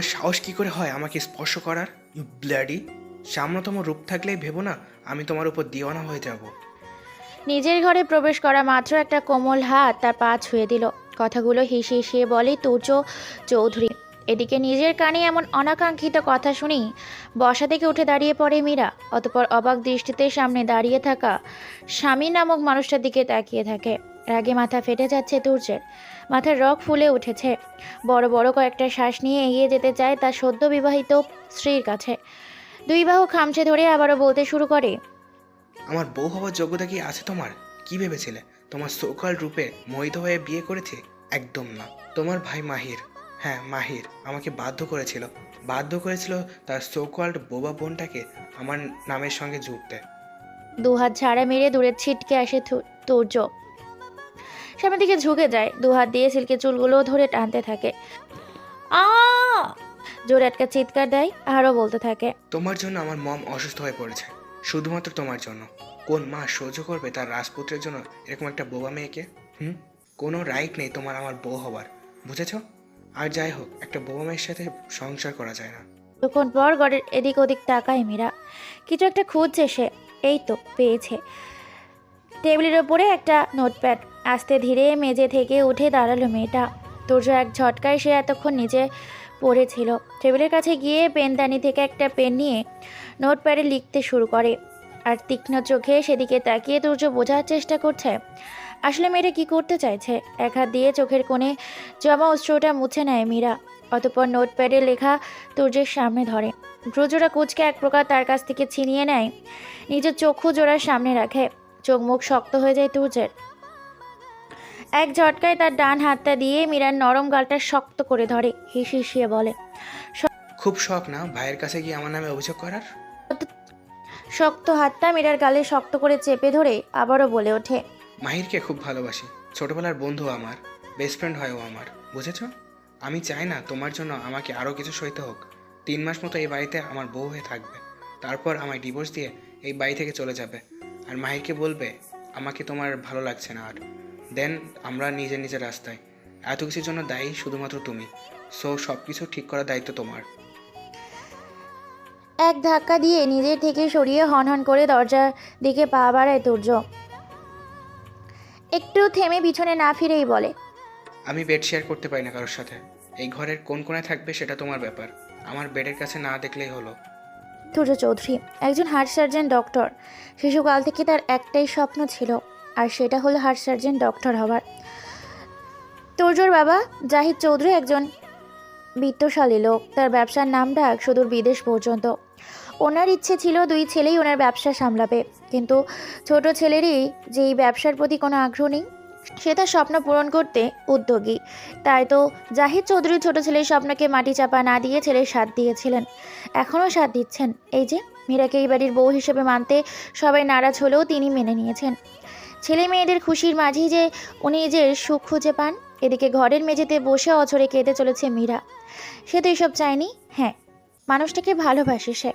তোমার সাহস কি করে হয় আমাকে স্পর্শ করার? You bloody! সামান্যতম রূপ থাকলেই ভেবো না আমি তোমার উপর দিওয়ানা হয়ে যাব। নিজের ঘরে প্রবেশ করা মাত্র একটা কোমল হাত তার পা ছুঁয়ে দিল। কথাগুলো হিসিয়ে বলে তুর্য চৌধুরী। এদিকে নিজের কানে এমন অনাকাঙ্ক্ষিত কথা শুনি বসা থেকে উঠে দাঁড়িয়ে পড়ে মীরা। অতঃপর অবাক দৃষ্টিতে সামনে দাঁড়িয়ে থাকা স্বামী নামক মানুষটার দিকে তাকিয়ে থাকে। রাগে মাথা ফেটে যাচ্ছে তুর্যের, মাথার রগ ফুলে উঠেছে। বড় বড় কয়েকটা শ্বাস নিয়ে এগিয়ে যেতে চায় তার সদ্য বিবাহিত স্ত্রীর কাছে। দুই বাহু খামচে ধরে আবারও বলতে শুরু করে, আমার বউ হওয়ার যোগ্যতা কি আছে তোমার? কি ভেবেছিলে তোমার সোকাল রূপে মোহিত হয়ে বিয়ে করেছে? একদম না। তোমার ভাই মাহির, হ্যাঁ মাহির, আমাকে বাধ্য করেছিল তার সোকল্ড বোবা বোনটাকে আমার নামের সঙ্গে জুড়তে। দুহাত ঝাড়া মেরে দূরে ছিটকে আসে তুর্য। সামনের দিকে ঝুঁকে যায়, দুহাত দিয়ে সিল্কের চুলগুলো ধরে টানতে থাকে। আ জোরে একটা চিৎকার দেয়, আরও বলতে থাকে, তোমার জন্য আমার মম অসুস্থ হয়ে পড়েছে, শুধুমাত্র তোমার জন্য। কোন মা সহ্য করবে তার রাজপুত্রের জন্য এরকম একটা বোবা মেয়েকে? কোনো রাইট নেই তোমার আমার বউ হবার, বুঝেছ? আর যাই হোক, একটা বোবা মেয়ের সাথে সংসার করা যায় না। তখন পর ঘরের এদিক ওদিক তাকায় মীরা। কিছু একটা খুঁজছে সে। এই তো পেয়েছে। টেবিলের ওপরে একটা নোটপ্যাড। আস্তে ধীরে মেঝে থেকে উঠে দাঁড়ালো মেয়েটা। তুর্য এক ঝটকায় সে এতক্ষণ নিচে পড়েছিল টেবিলের কাছে গিয়ে পেনদানি থেকে একটা পেন নিয়ে নোটপ্যাডে লিখতে শুরু করে। আর তীক্ষ্ণ চোখে সেদিকে তাকিয়ে তুর্য বোঝার চেষ্টা করছে আসলে মেয়েটা কি করতে চাইছে। এক হাত দিয়ে চোখের কোণে জমা অশ্রুটা মুছে নেয় মীরা। অতঃপর নোটপ্যাডে লেখা তুর্যের সামনে ধরে। ভ্রুজোড়া কুচকে এক প্রকার তার কাছ থেকে ছিনিয়ে নেয়, নিজের চক্ষু জোড়ার সামনে রাখে। চোখ মুখ শক্ত হয়ে যায় তুর্যের। এক ঝটকায় তার ডান হাতটা দিয়ে মীরার নরম গালটা শক্ত করে ধরে, হিসিয়ে বলে, খুব শখ না ভাইয়ের কাছে গিয়ে আমার নামে অভিযোগ করার? শক্ত হাতটা মীরার গালে শক্ত করে চেপে ধরে আবারও বলে ওঠে, মাহিরকে খুব ভালোবাসি, ছোটবেলার বন্ধু আমার, বেস্ট ফ্রেন্ড হয় ও আমার, বুঝেছ? আমি চাই না তোমার জন্য আমাকে আরও কিছু সইতে হোক। 3 মাস মতো এই বাড়িতে আমার বউ হয়ে থাকবে, তারপর আমায় ডিভোর্স দিয়ে এই বাড়ি থেকে চলে যাবে। আর মাহিরকে বলবে আমাকে তোমার ভালো লাগছে না আর। দেন আমরা নিজের নিজের রাস্তায়। এত কিছুর জন্য দায়ী শুধুমাত্র তুমি। সো সব কিছু ঠিক করার দায়িত্ব তোমার। এক ধাক্কা দিয়ে নিজের থেকে সরিয়ে হনহন করে দরজার দিকে পা বাড়ায় তুর্য। একটু থেমে পিছনে না ফিরেই বলে, আমি বেড শেয়ার করতে পারি না কারোর সাথে। এই ঘরের কোন কোণায় থাকবে সেটা তোমার ব্যাপার, আমার বেডের কাছে না দেখলেই হলো। তুর্য চৌধুরী একজন হার্ট সার্জন ডক্টর। শিশুকাল থেকে তার একটাই স্বপ্ন ছিল, আর সেটা হলো হার্ট সার্জন ডক্টর হওয়ার। তুর্যর বাবা জাহিদ চৌধুরী একজন বিত্তশালী লোক। তার ব্যবসার নাম ডাক সুদূর বিদেশ পর্যন্ত। ওনার ইচ্ছে ছিল দুই ছেলেই ওনার ব্যবসা সামলাবে, কিন্তু ছোট ছেলেরই যেই ব্যবসার প্রতি কোনো আগ্রহ নেই, সে তার স্বপ্ন পূরণ করতে উদ্যোগী। তাই তো জাহিদ চৌধুরী ছোট ছেলের স্বপ্নকে মাটি চাপা না দিয়ে ছেলের সাথ দিয়েছিলেন, এখনও সাথ দিচ্ছেন। এই যে মীরাকে এই বাড়ির বউ হিসেবে মানতে সবাই নারাজ হলেও তিনি মেনে নিয়েছেন। ছেলে মেয়েদের খুশির মাঝেই যে উনি নিজের সুখ খুঁজে পান। এদিকে ঘরের মেঝেতে বসে অঝরে কেঁদে চলেছে মীরা। সে তো এসব চায়নি। হ্যাঁ, মানুষটাকে ভালোবাসে সে,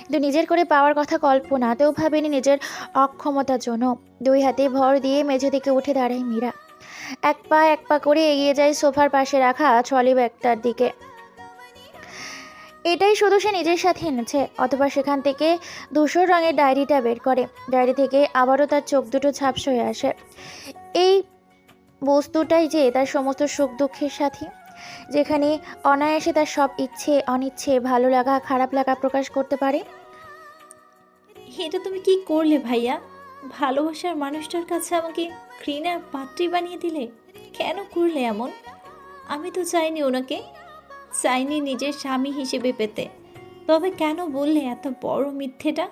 কিন্তু নিজের করে পাওয়ার কথা কল্পনাতেও ভাবেনি নিজের অক্ষমতার জন্য। দুই হাতে ভর দিয়ে মেঝে থেকে উঠে দাঁড়ায় মীরা। এক পা করে এগিয়ে যায় সোফার পাশে রাখা ট্রলি ব্যাগটার দিকে। এটাই শুধু সে নিজের সাথে এনেছে। অথবা সেখান থেকে ধূসর রঙের ডায়েরিটা বের করে। ডায়েরি থেকে আবারও তার চোখ দুটো ঝাপসা হয়ে আসে। এই বস্তুটাই যে তার সমস্ত সুখ দুঃখের সাথী, যেখানে অনায়াসে তার সব ইচ্ছে অনিচ্ছে, ভালো লাগা খারাপ লাগা প্রকাশ করতে পারে। এটা তুমি কি করলে ভাইয়া? ভালোবাসার মানুষটার কাছে আমাকে ঘৃণার পাত্রী বানিয়ে দিলে। কেন করলে এমন? আমি তো চাইনি ওনাকে, চাইনি নিজের স্বামী হিসেবে পেতে। তবে কেন বললে এত বড় মিথ্যেটা?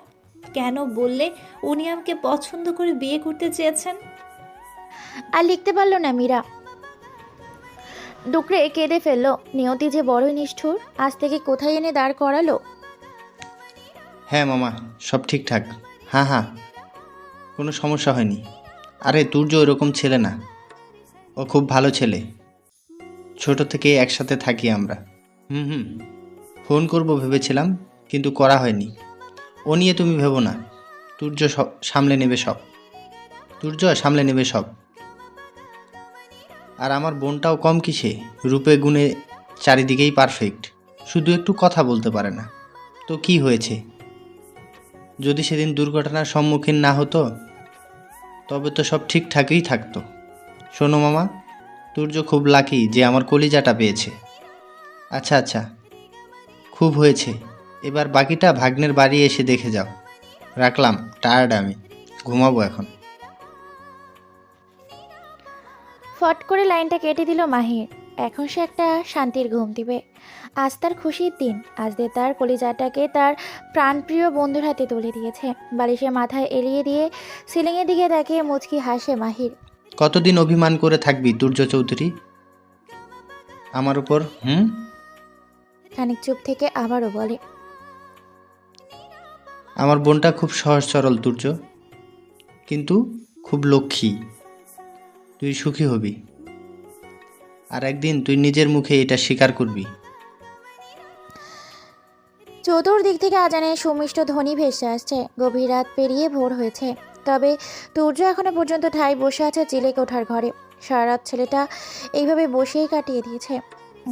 কেন বললে উনি আমাকে পছন্দ করে বিয়ে করতে চেয়েছেন? আর লিখতে পারল না মীরা। ডুকরে কেঁদে ফেললো। নিয়তি যে বড়ই নিষ্ঠুর, আজ থেকে কোথায় এনে দাঁড় করালো। হ্যাঁ মামা, সব ঠিকঠাক। হ্যাঁ হ্যাঁ, কোনো সমস্যা হয়নি। আরে তুর্য ওরকম ছেলে না, ও খুব ভালো ছেলে। ছোট থেকে একসাথে থাকি আমরা। হুম, ফোন করব ভেবেছিলাম, কিন্তু করা হয়নি। ও নিয়ে তুমি ভেবো না, তুর্য সব সামলে নেবে সব। তুর্য সামলে নেবে সব। আর আমার বোনটাও কম কিসে, রূপে গুণে চারিদিকেই পারফেক্ট। শুধু একটু কথা বলতে পারে না। তো কি হয়েছে? যদি সেদিন দুর্ঘটনার সম্মুখীন না হতো তবে তো সব ঠিকঠাকই থাকতো। শোনো মামা, তুর্য খুব লাকি যে আমার কলিজাটা পেয়েছে। আচ্ছা আচ্ছা, খুব হয়েছে, এবার বাকিটা ভাগ্নের বাড়ি এসে দেখে যাও। রাখলাম, টায়ার্ড আমি, ঘুমাবো এখন। ফট করে লাইনটা কেটে দিল মাহির। এখন সে একটা শান্তির ঘুম দিবে। আজ তার খুশির দিন। আজ দিয়ে তার কলিজাটাকে তার প্রাণপ্রিয় বন্ধুর হাতে তুলে দিয়েছে। বালিশে মাথায় এলিয়ে দিয়ে সিলিংয়ের দিকে তাকিয়ে মুচকি হাসে মাহির। কতদিন অভিমান করে থাকবি তুর্য চৌধুরী আমার উপর? খানিক চুপ থেকে আবারও বলে, আমার বোনটা খুব সহজ সরল তুর্য, কিন্তু খুব লক্ষ্মী। তুই সুখী হবি, আর একদিন তুই নিজের মুখে এটা স্বীকার করবি। চতুর্দিক থেকে আজানের সুমিষ্ট ধ্বনি ভেসে আসছে। গভীর রাত পেরিয়ে ভোর হয়েছে, তবে তুর্য এখনো পর্যন্ত ঠাই বসে আছে চিলে কোঠার ঘরে। সারা রাত ছেলেটা এইভাবে বসেই কাটিয়ে দিয়েছে।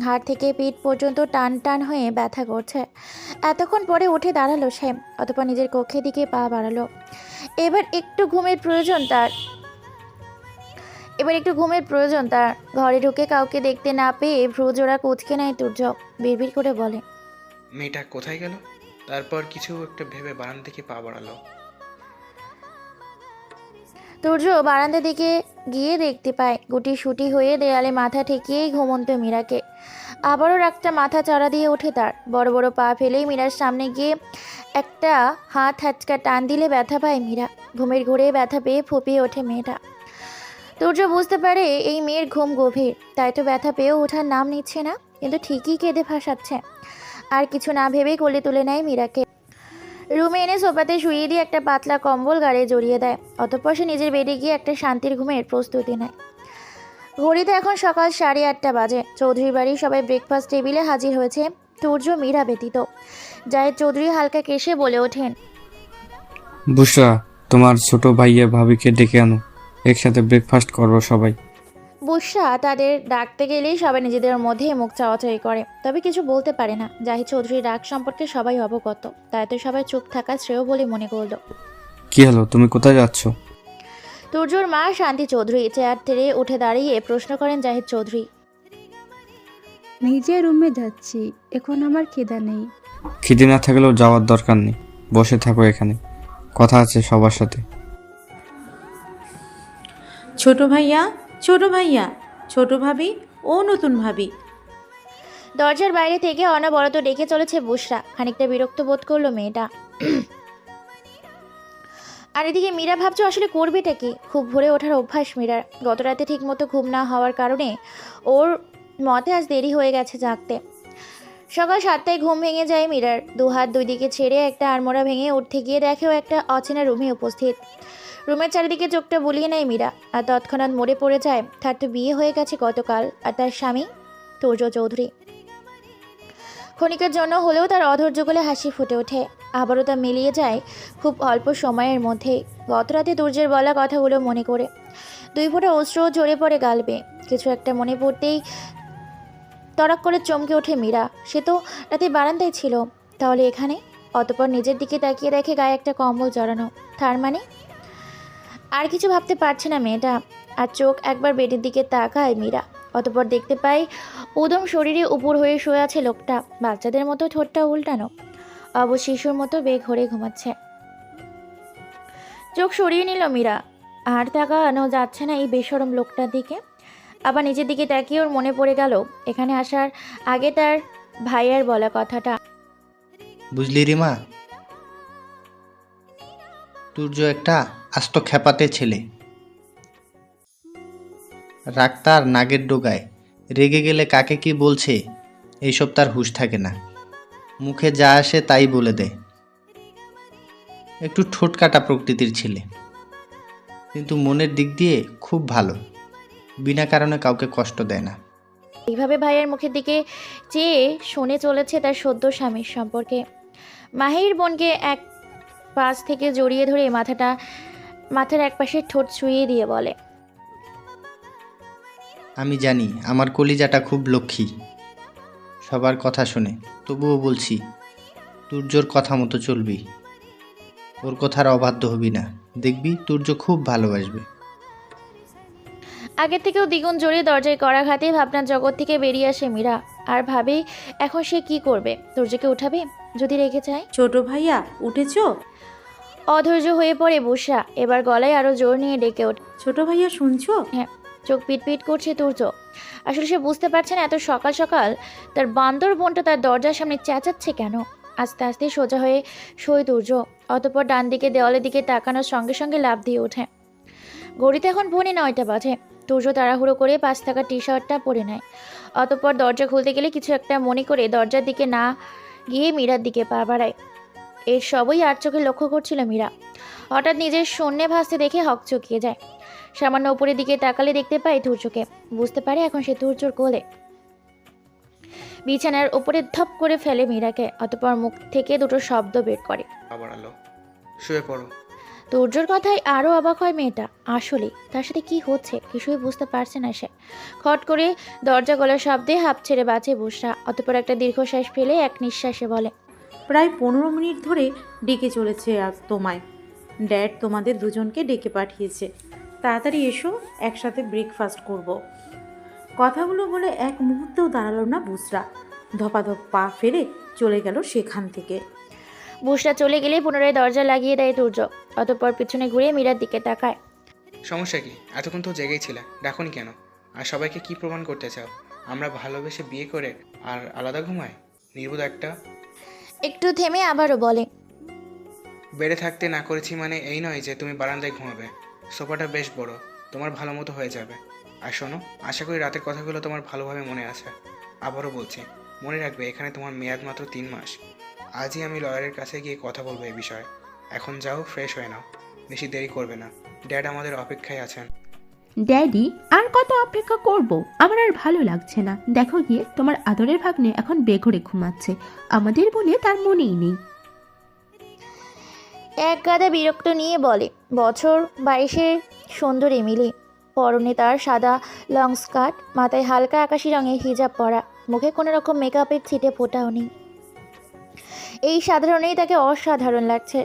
ঘাড় থেকে পিঠ পর্যন্ত টান টান হয়ে ব্যথা করছে। এতক্ষণ পরে উঠে দাঁড়ালো সে, অতঃপর নিজের কক্ষের দিকে পা বাড়ালো। এবার একটু ঘুমের প্রয়োজন তার। ঘরে ঢুকে কাউকে দেখতে না পেয়ে ভ্রুজোড়া কুঁচকে নেয় তুর্য। বিড়বিড় করে বলে, মেয়েটা কোথায় গেল? তারপর কিছু একটা ভেবে বারান্দা থেকে পা বাড়ালো। তুর্য বারান্দা দিকে গিয়ে দেখতে পায় গুটি সুটি হয়ে দেয়ালে মাথা ঠেকিয়েই ঘুমন্ত মীরাকে। আবারও একটা মাথা চাড়া দিয়ে ওঠে তার। বড় বড় পা ফেলেই মীরার সামনে গিয়ে একটা হাত হ্যাচকা টান দিলে ব্যথা পায় মীরা। ঘুমের ঘোরে ব্যথা পেয়ে ফুপিয়ে ওঠে মেয়েটা। তুর্য বুঝতে পারে এই মেয়ের ঘুম গভীর, তাই তো ব্যথা পেয়েও ওঠার নাম নিচ্ছে না, কিন্তু ঠিকই কেঁদে ভাসাচ্ছে। আর কিছু না ভেবেই কোলে তুলে নেয় মীরাকে। রুমে এনে সোফাতে শুইয়ে দিয়ে একটা পাতলা কম্বল গাড়ে জড়িয়ে দেয়। অতঃপর সে নিজের বেডে গিয়ে একটা শান্তির ঘুমের প্রস্তুতি নেয়। ঘড়িতে এখন সকাল 8:30 বাজে। চৌধুরী বাড়ির সবাই ব্রেকফাস্ট টেবিলে হাজির হয়েছে, তুর্য মীরা ব্যতীত। জায়েদ চৌধুরী হালকা কেশে বলে ওঠেন, বুশরা, তোমার ছোট ভাইয়া ভাবিকে ডেকে আনো, একসাথে ব্রেকফাস্ট করবো সবাই। বুশরা তাদের ডাকতে গেলেই সবাই নিজেদের মধ্যে মুখ চাওয়াচাই করে, তবে কিছু বলতে পারে না। জাহিদ চৌধুরীর ডাক সম্পর্কে সবাই অবগত, তাই তো সবাই চুপ থাকা শ্রেয় বলে মনে করল। কি হলো, তুমি কোথায় যাচ্ছ? তুর্যর মা শান্তি চৌধুরী চেয়ার থেকে উঠে দাঁড়িয়ে প্রশ্ন করেন জাহিদ চৌধুরী। নিজের রুমে যাচ্ছি, এখন আমার খিদা নেই। খিদে না থাকলেও যাওয়ার দরকার নেই, বসে থাকো এখানে, কথা আছে সবার সাথে। ছোট ভাইয়া, ছোট ভাইয়া, ছোট ভাবি ও নতুন ভাবি। দরজার বাইরে থেকে অনবরত ডেকে চলেছে বুশরা। খানিকটা বিরক্ত বোধ করলো মেয়েটা। আর এদিকে মীরা ভাবছে আসলে করবেটা কি। খুব ভোরে ওঠার অভ্যাস মীরার। গত রাতে ঠিক মতো ঘুম না হওয়ার কারণে ওর মতে আজ দেরি হয়ে গেছে জাগতে। সকাল 7টায় ঘুম ভেঙে যায় মীরার। দুহাত দুই দিকে ছেড়ে একটা আড়মোড়া ভেঙে উঠতে গিয়ে দেখেও একটা অচেনা রুমে উপস্থিত। রুমের চারিদিকে চোখটা বুলিয়ে নেয় মীরা, আর তৎক্ষণাৎ মরে পড়ে যায় তার তো বিয়ে হয়ে গেছে গতকাল, আর তার স্বামী তুর্য চৌধুরী। ক্ষণিকের জন্য হলেও তার অধৈর্য গলে হাসি ফুটে ওঠে। আবারও তা মিলিয়ে যায় খুব অল্প সময়ের মধ্যেই গতরাতে তুর্যের বলা কথাগুলো মনে করে। 2 ফোঁটা অশ্রু ঝরে পড়ে গাল বেয়ে। কিছু একটা মনে পড়তেই তড়াক করে চমকে ওঠে মীরা। সে তো রাতে বারান্দায় ছিল, তাহলে এখানে? অতঃপর নিজের দিকে তাকিয়ে দেখে গায়ে একটা কম্বল জড়ানো। তার মানে আর কিছু ভাবতে পারছে না মেয়েটা, আর চোখ একবার বেডের দিকে তাকায় মীরা। অতঃপর দেখতে পাই উদম শরীরে উপর হয়ে শুয়ে আছে লোকটা। বাচ্চাদের মতো ঠোঁটটা উল্টানো, শিশুর মতো বেগ ঘরে ঘুমাচ্ছে। চোখ সরিয়ে নিল মীরা। আর তাকানো যাচ্ছে না এই বেশরম লোকটার দিকে। আবার নিজের দিকে তাকিয়ে ওর মনে পড়ে গেল এখানে আসার আগে তার ভাইয়ার বলা কথাটা। বুঝলি রিমা, তুর্য একটা আস্ত খ্যাপাতে ছেলে। রাগ তার নাগের ডোগায়, রেগে গেলে কাকে কি বলছে এইসব তার হুঁশ থাকে না। মুখে যা আসে তাই বলে দেয়। একটু ঠোঁট কাটা প্রকৃতির ছেলে, কিন্তু মনের দিক দিয়ে খুব ভালো। বিনা কারণে কাউকে কষ্ট দেয় না। এইভাবে ভাইয়ের মুখের দিকে চেয়ে শুনে চলেছে তার সদ্য স্বামীর সম্পর্কে। মাহির বোনকে এক পাশ থেকে জড়িয়ে ধরে মাথার একপাশে ঠোঁট ছুঁয়ে দিয়ে বলে, আমি জানি আমার কলিজাটা খুব লক্ষ্মী। সবার কথা শুনে, তবুও বলছি তুর্যর কথা মতো চলবি, ওর কথার অবাধ্য হবি না। দেখবি তুর্য খুব ভালোবাসবে। আগের থেকেও দ্বিগুণ জোরে দরজায় কড়া খাতেই ভাবনার জগৎ থেকে বেরিয়ে আসে মীরা। আর ভাবে এখন সে কি করবে। তুর্যকে উঠাবে যদি রেখে যায়। ছোট ভাইয়া উঠেছো? অধৈর্য হয়ে পড়ে বুসরা, এবার গলায় আরো জোর নিয়ে ডেকে ওঠে। ছোট ভাইয়া শুনছো? হ্যাঁ, চোখ পিট করছে তুর্য। আসলে সে বুঝতে পারছে না এত সকাল সকাল তার বান্দর বোনটা তার দরজার সামনে চেঁচাচ্ছে কেন। আস্তে আস্তে সোজা হয়ে শোয় তুর্য। অতঃপর ডান দিকে দেওয়ালের দিকে তাকানোর সঙ্গে সঙ্গে লাফ দিয়ে ওঠে। ঘড়িতে এখন পৌনে 9টা বাজে। তুর্য তাড়াহুড়ো করে পাশ থাকা টি শার্টটা পরে নেয়। অতঃপর দরজা খুলতে গেলে কিছু একটা মনে করে দরজার দিকে না গিয়ে মীরার দিকে পা বাড়ায়। এর সবই আর চোখে লক্ষ্য করছিল মীরা। হঠাৎ নিজের শূন্যে ভাসতে দেখে হকচকিয়ে যায়। সামান্য উপরের দিকে তাকালে দেখতে পায় তুর্যকে। বুঝতে পারে এখন সে তুর্যর কোলে। বিছানার উপরে ধপ করে ফেলে মীরাকে। অতঃপর মুখ থেকে দুটো শব্দ বের করে। আবার আলো, শুয়ে পড়ো। তুর্যর কথায় আরও অবাক হয় মেয়েটা। আসলে তার সাথে কি হচ্ছে কিছুই বুঝতে পারছে না সে। খট করে দরজা গলার শব্দে হাঁপ ছেড়ে বাঁচে বসরা। অতঃপর একটা দীর্ঘশ্বাস ফেলে এক নিঃশ্বাসে বলে, প্রায় 15 মিনিট ধরে ডেকে চলেছে আর তোমায়। ড্যাড তোমাদের দুজনকে ডেকে পাঠিয়েছে, তাড়াতাড়ি এসো, একসাথে ব্রেকফাস্ট করব। কথাগুলো বলে এক মুহূর্তেও দাঁড়ালো না বুসরা। ধপাধপ পা ফেলে চলে গেল সেখান থেকে। বুসরা চলে গেলে পুনরায় দরজা লাগিয়ে দেয় তুর্য। অতঃপর পিছনে ঘুরে মীরার দিকে তাকায়। সমস্যা কি? এতক্ষণ তো জেগেই ছিলে, ডাকোনি কেন? আর সবাইকে কি প্রমাণ করতে চাও? আমরা ভালোবেসে বিয়ে করে আর আলাদা ঘুমাই? নির্বোধ একটা। একটু থেমে আবারও বলে, বেড়ে থাকতে না করেছি মানে এই নয় যে তুমি বারান্দায় ঘুমাবে। সোফাটা বেশ বড়, তোমার ভালো মতো হয়ে যাবে। আর শোনো, আশা করি রাতের কথাগুলো তোমার ভালোভাবে মনে আছে। আবারও বলছি, মনে রাখবে এখানে তোমার মেয়াদ মাত্র 3 মাস। আজই আমি লয়ারের কাছে গিয়ে কথা বলবো এই বিষয়ে। এখন যাও, ফ্রেশ হয়ে নাও, বেশি দেরি করবে না। ড্যাড আমাদের অপেক্ষায় আছেন। ড্যাডি, আর কত অপেক্ষা করব? আমার আর ভালো লাগছে না। দেখো গিয়ে, তোমার আদরের ভাগ্নে এখন বেঘরে ঘুমাচ্ছে। আমাদের বলে তার মনেই নেই। এক গাদা বিরক্ত নিয়ে বলে। বছর 22-এর সুন্দরী মিলি। পরনে তার সাদা লং স্কার্ট, মাথায় হালকা আকাশি রঙের হিজাব পরা, মুখে কোনো রকম মেকআপের ছিটে ফোটাও নেই। এই সাধারণেই তাকে অসাধারণ লাগছে।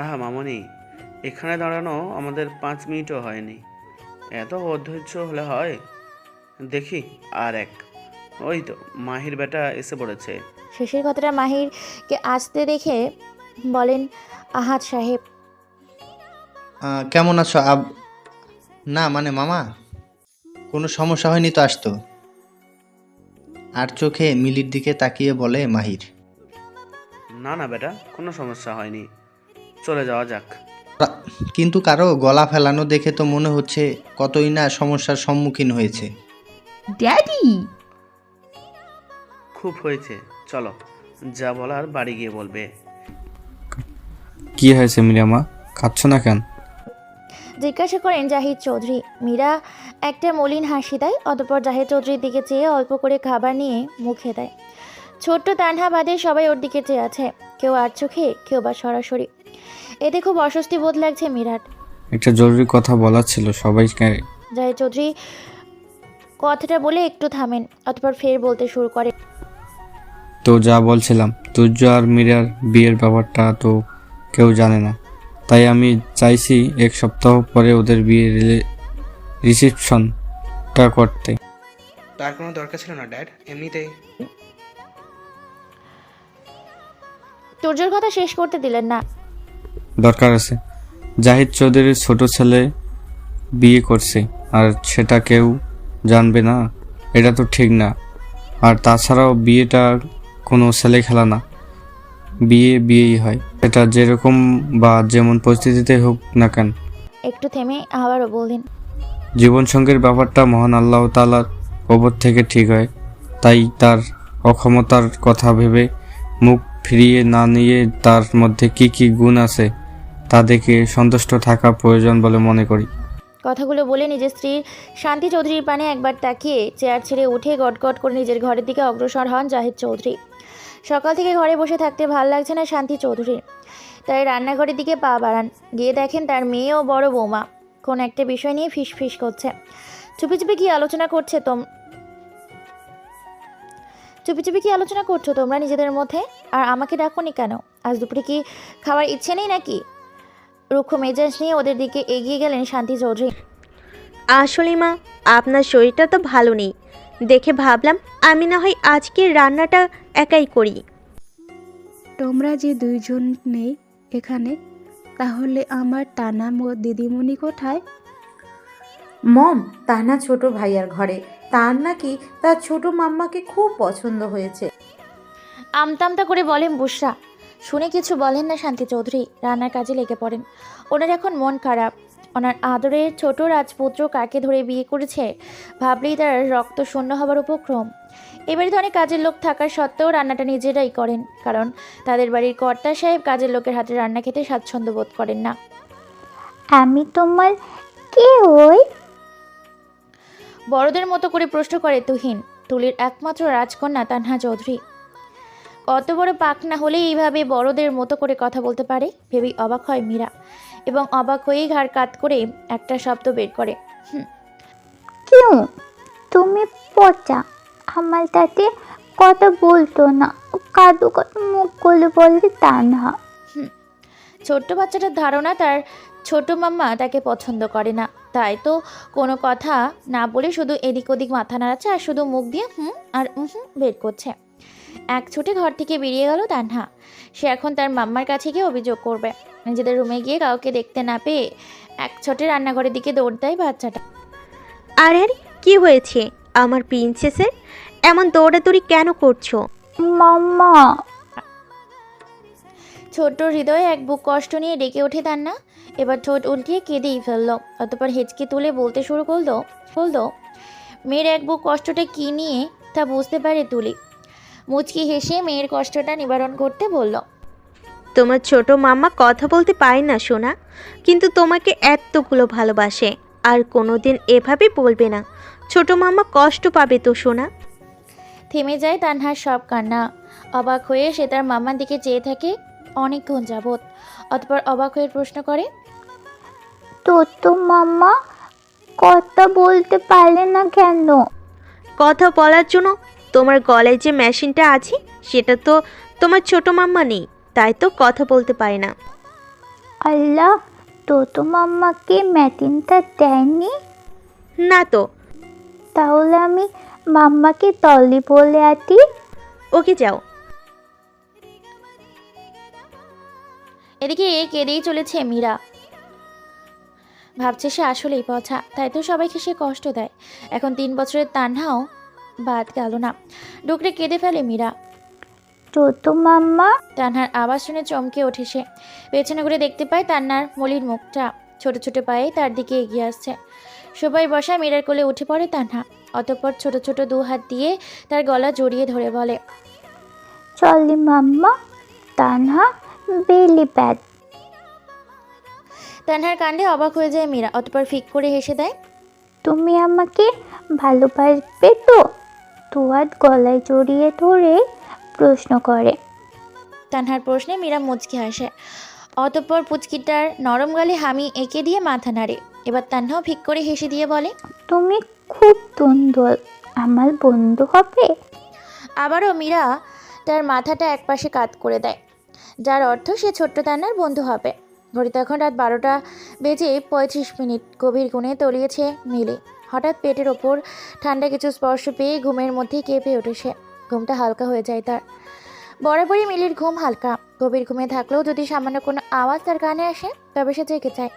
আহা মামনি, এখানে দাঁড়ানো আমাদের 5 মিনিটও হয়নি। এত অধৈর্য হলে হয়? দেখি আর এক। ওই তো মাহির বেটা এসে পড়েছে। শেষের কথাটা মাহিরকে আসতে দেখে বলেন আহাদ সাহেব। কেমন আছো না মানে মামা, কোনো সমস্যা হয়নি তো আসতো? আর চোখে মিলির দিকে তাকিয়ে বলে মাহির। না না বেটা, কোনো সমস্যা হয়নি, চলে যাওয়া যাক। কিন্তু কারো গলা ফেলানো দেখে তো মনে হচ্ছে কতই না সমস্যার সম্মুখীন হয়েছে। ড্যাডি! খুব হয়েছে, চলো, যা বলার বাড়ি গিয়ে বলবে। কি হয়েছে মীরামা, খাচ্ছ না কেন? জিজ্ঞাসা করেন জাহিদ চৌধুরী। মীরা একটা মলিন হাসি দেয়। অতঃপর জাহিদ চৌধুরীর দিকে চেয়ে অল্প করে খাবার নিয়ে মুখে দেয়। ছোট্ট তানহা বাদে সবাই ওর দিকে চেয়ে আছে, কেউ আর চোখে, কেউ বা সরাসরি। এতে খুব অস্বস্তি বোধ লাগছে মীরার। একটা জরুরি কথা বলার ছিল সবাইকে। জাহিদ চৌধুরী কথাটা বলে একটু থামেন, অতঃপর ফের বলতে শুরু করে। তো যা বলছিলাম, তুর্য আর মীরার বিয়ের ব্যাপারটা তো কেউ জানে না, তাই আমি চাইছি 1 সপ্তাহ পরে ওদের বিয়ের রিসেপশনটা করতে। তার কোনো দরকার ছিল না ড্যাড, এমনিতেই। তুর্যর কথা শেষ করতে দিলেন না। দরকার আছে। জাহিদ চৌধুরীর ছোট ছেলে বিয়ে করছে আর সেটা কেউ জানবে না, এটা তো ঠিক না। আর তাছাড়াও বিয়েটা কোনো ছেলে খেলা না, বিয়েই হয়, এটা যেরকম বা যেমন পরিস্থিতিতে হোক না কেন। একটু থেমে আবারও বললেন, জীবনসঙ্গীর ব্যাপারটা মহান আল্লাহ তাআলার ওপর থেকে ঠিক হয়, তাই তার অক্ষমতার কথা ভেবে মুখ ফিরিয়ে না নিয়ে তার মধ্যে কি কি গুণ আছে তা দেখে সন্তুষ্ট থাকা প্রয়োজন বলে মনে করি। কথাগুলো বলে নিজের স্ত্রী শান্তি চৌধুরীর পানে একবার তাকিয়ে চেয়ার ছেড়ে উঠে গটগট করে নিজের ঘরের দিকে অগ্রসর হন জাহিদ চৌধুরী। সকাল থেকে ঘরে বসে থাকতে ভাল লাগছে না শান্তি চৌধুরীর, তাই রান্নাঘরের দিকে পা বাড়ান। গিয়ে দেখেন তার মেয়ে ও বড় বৌমা কোন একটা বিষয় নিয়ে ফিসফিস করছে। চুপি চুপি কি আলোচনা করছে চুপি চুপি কি আলোচনা করছো তোমরা নিজেদের মধ্যে? আর আমাকে ডাকোনি কেন? আজ দুপুরে কি খাওয়ার ইচ্ছে নেই নাকি? রুক্ষ মেজাজ নিয়ে ওদের দিকে এগিয়ে গেলেন শান্তি চৌধুরী। আসলে মা, আপনার শরীরটা তো ভালো নেই, দেখে ভাবলাম আমি না হয় আজকের রান্নাটা একাই করি। তোমরা যে দুইজন নেই এখানে, তাহলে আমার তানা দিদিমণি কোথায়? মম, তানা ছোট ভাইয়ার ঘরে। তার নাকি তার ছোট মাম্মাকে খুব পছন্দ হয়েছে। আমতামতা করে বলেন বুশরা। শুনে কিছু বলেন না শান্তি চৌধুরী, রান্নার কাজে লেগে পড়েন। ওনার এখন মন খারাপ। ওনার আদরের ছোট রাজপুত্র কাকে ধরে বিয়ে করেছে ভাবলেই তার রক্ত শূন্য হবার উপক্রম। এবারে তো অনেক কাজের লোক থাকার সত্ত্বেও রান্নাটা নিজেরাই করেন, কারণ তাদের বাড়ির কর্তা সাহেব কাজের লোকের হাতে রান্না খেতে স্বাচ্ছন্দ্য বোধ করেন না। আমি তোমার কে হই? বড়দের মতো করে প্রশ্ন করে তুহিন, তুলির একমাত্র রাজকন্যা তানহা চৌধুরী। কত বড় পাক না হলে এইভাবে বড়দের মতো করে কথা বলতে পারে ভেবেই অবাক হয় মীরা, এবং অবাক হয়েই ঘাড় কাত করে একটা শব্দ বের করে, কেউ তুমি পচা। আমার তাতে কথা বলতো না, কাদু কাদু মুখ করলে বলতে তানহা। ছোট্ট বাচ্চাটার ধারণা তার ছোট মাম্মা তাকে পছন্দ করে না, তাই তো কোনো কথা না বলে শুধু এদিক ওদিক মাথা নাড়াচ্ছে আর শুধু মুখ দিয়ে হুম আর বের করছে। এক ছুটে ঘর থেকে বেরিয়ে গেল তানহা। সে এখন তার মাম্মার কাছে গিয়ে অভিযোগ করবে। নিজেদের রুমে গিয়ে কাউকে দেখতে না পেয়ে এক ছোটে রান্নাঘরের দিকে দৌড় দেয় বাচ্চাটা। আরে আরে, কি হয়েছে আমার প্রিন্সেসের? এমন দৌড়াদৌড়ি কেন করছো? মাম্মা। ছোট্ট হৃদয়ে এক বুক কষ্ট নিয়ে ডেকে ওঠে তান্না। এবার ঠোঁট উল্টিয়ে কেঁদেই ফেললো। অতপর হেঁচকে তুলে বলতে শুরু করলো মেয়ের এক বুক কষ্টটা কী নিয়ে তা বুঝতে পারে তুলি। মুচকি হেসে মেয়ের কষ্টটা নিবারণ করতে বলল, তোমার ছোট মাম্মা কথা বলতে পারে না সোনা, কিন্তু তোমাকে এতগুলো ভালোবাসে, আর কোনোদিন এভাবে বলবে না। ছোট মাম্মা কষ্ট পাবে তো সোনা। থেমে যায় তানহার সব কান্না। অবাক হয়ে সে তার মাম্মার দিকে চেয়ে থাকে অনেকক্ষণ যাবৎ। অতপর অবাক হয়ে প্রশ্ন করে, তো মাম্মা কথা বলতে পারলে না কেন? কথা বলার জন্য তোমার গলায় যে মেশিনটা আছে সেটা তো তোমার ছোট মাম্মা নেই, তাই তো কথা বলতে পারে না। আল্লাহ, তো মাম্মাকে ম্যাটিনটা দেয়নি? না তো। তাহলে আমি মাম্মাকে তলি বলে আতি। ওকে যাও। এদিকে কেঁদেই চলেছে মীরা। ভাবছে সে আসলেই পছা, তাই তো সবাইকে সে কষ্ট দেয়। এখন 3 বছরের তানহাও বাদ গেল না। ডুকরে কেঁদে ফেলে মীরা। তো মাম্মা। তানহার আওয়াজ শুনে চমকে ওঠে সে। পেছনে ঘুরে দেখতে পায় তান্নার মলির মুখটা ছোট ছোট পায়ে তার দিকে এগিয়ে আসছে। সবাই বসা মীরার কোলে উঠে পড়ে তানহা। অতঃপর ছোট ছোট 2 হাত দিয়ে তার গলা জড়িয়ে ধরে বলে, চলি মাম্মা, তানহা বেলি ব্যাট। তানহার কাণ্ডে অবাক হয়ে যায় মীরা। অতঃপর ফিক করে হেসে দেয়। তুমি আমাকে ভালোবাসবে তো? হাত গলায় জড়িয়ে ধরে প্রশ্ন করে। তানহার প্রশ্নে মীরা মুচকি হাসে। অতঃপর পুচকিটার নরম গালে হামি এঁকে দিয়ে মাথা নাড়ে। এবার তানহাও ফিক করে হেসে দিয়ে বলে, তুমি খুব সুন্দর, আমার বন্ধু হবে? আবারও মীরা তার মাথাটা একপাশে কাত করে দেয়, যার অর্থ সে ছোট্ট তান্নার বন্ধু হবে। ঘড়িতে এখন রাত 12টা বেজে 35 মিনিট। গভীর গুণে তলিয়েছে মিলি। হঠাৎ পেটের ওপর ঠান্ডা কিছু স্পর্শ পেয়ে ঘুমের মধ্যেই কেঁপে ওঠে সে। ঘুমটা হালকা হয়ে যায় তার। বরাবরই মিলির ঘুম হালকা। গভীর ঘুমে থাকলেও যদি সামান্য কোনো আওয়াজ তার কানে আসে তবে সে জেগে যায়।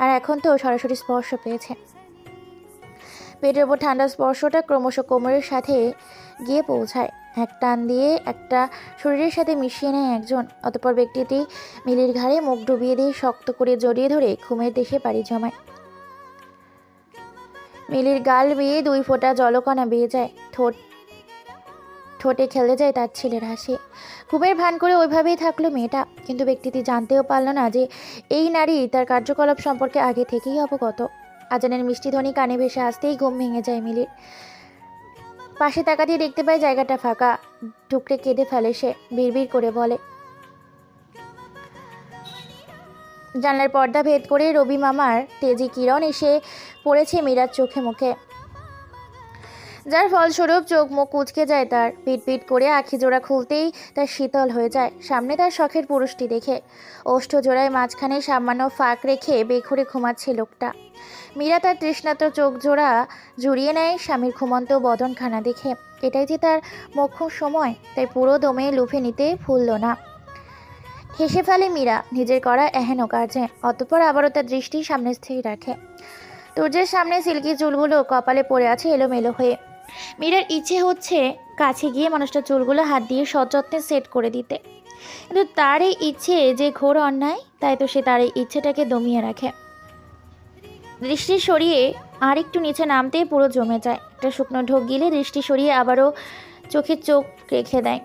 আর এখন তো সরাসরি স্পর্শ পেয়েছে। পেটের ওপর ঠান্ডা স্পর্শটা ক্রমশ কোমরের সাথে গিয়ে পৌঁছায়। এক টান দিয়ে একটা শরীরের সাথে মিশিয়ে নেয় একজন। অতঃপর ব্যক্তিটি মিলির ঘাড়ে মুখ ডুবিয়ে দিয়ে শক্ত করে জড়িয়ে ধরে ঘুমের দেশে পাড়ি জমায়। মিলির গাল বেয়ে 2 ফোঁটা জলকণা বেয়ে যায়। ঠোঁটে খেলে যায় তার ছেলের হাসি। ঘুমের ভান করে ওইভাবেই থাকলো মেয়েটা। কিন্তু ব্যক্তিটি জানতেও পারল না যে এই নারী তার কার্যকলাপ সম্পর্কে আগে থেকেই অবগত। আজানের মিষ্টি ধ্বনি কানে ভেসে আসতেই ঘুম ভেঙে যায় মিলির। পাশে তাকাতেই দেখতে পায় জায়গাটা ফাঁকা। ঢুকরে কেঁদে ফেলে সে। বিড়বিড় করে বলে, জানলার পর্দা ভেদ করে রবি মামার তেজি কিরণ এসে পড়েছে মীরার চোখে মুখে। যার ফলস্বরূপ চোখ মুখ কুঁচকে যায় তার। পিট পিট করে আখি জোড়া খুলতেই তার শীতল হয়ে যায় সামনে তার শখের পুরুষটি দেখে। ওষ্ঠ জোড়ায় মাঝখানে সামান্য ফাঁক রেখে বেঘরে ঘুমাচ্ছে লোকটা। মীরা তার তৃষ্ণাত চোখ জোড়া জুড়িয়ে নেয় স্বামীর ঘুমন্ত বদনখানা দেখে। এটাই যে তার মোক্ষম সময়, তাই পুরো দমে লুফে নিতে ভুলল না। হেসে ফেলে মীরা নিজের করা এহেন কার্যে। অতঃপর আবারও তার দৃষ্টি সামনে স্থির রাখে। তুর্যের সামনে সিল্কি চুলগুলো কপালে পড়ে আছে এলোমেলো হয়ে। মীরার ইচ্ছে হচ্ছে কাছে গিয়ে মানুষটার চুলগুলো হাত দিয়ে সযত্নে সেট করে দিতে, কিন্তু তার এই ইচ্ছে যে ঘোর অন্যায়, তাই তো সে তার এই ইচ্ছেটাকে দমিয়ে রাখে। দৃষ্টি সরিয়ে আর একটু নিচে নামতেই পুরো জমে যায়। একটা শুকনো ঢোক গিলে দৃষ্টি সরিয়ে আবারও চোখে চোখ রেখে দেয়।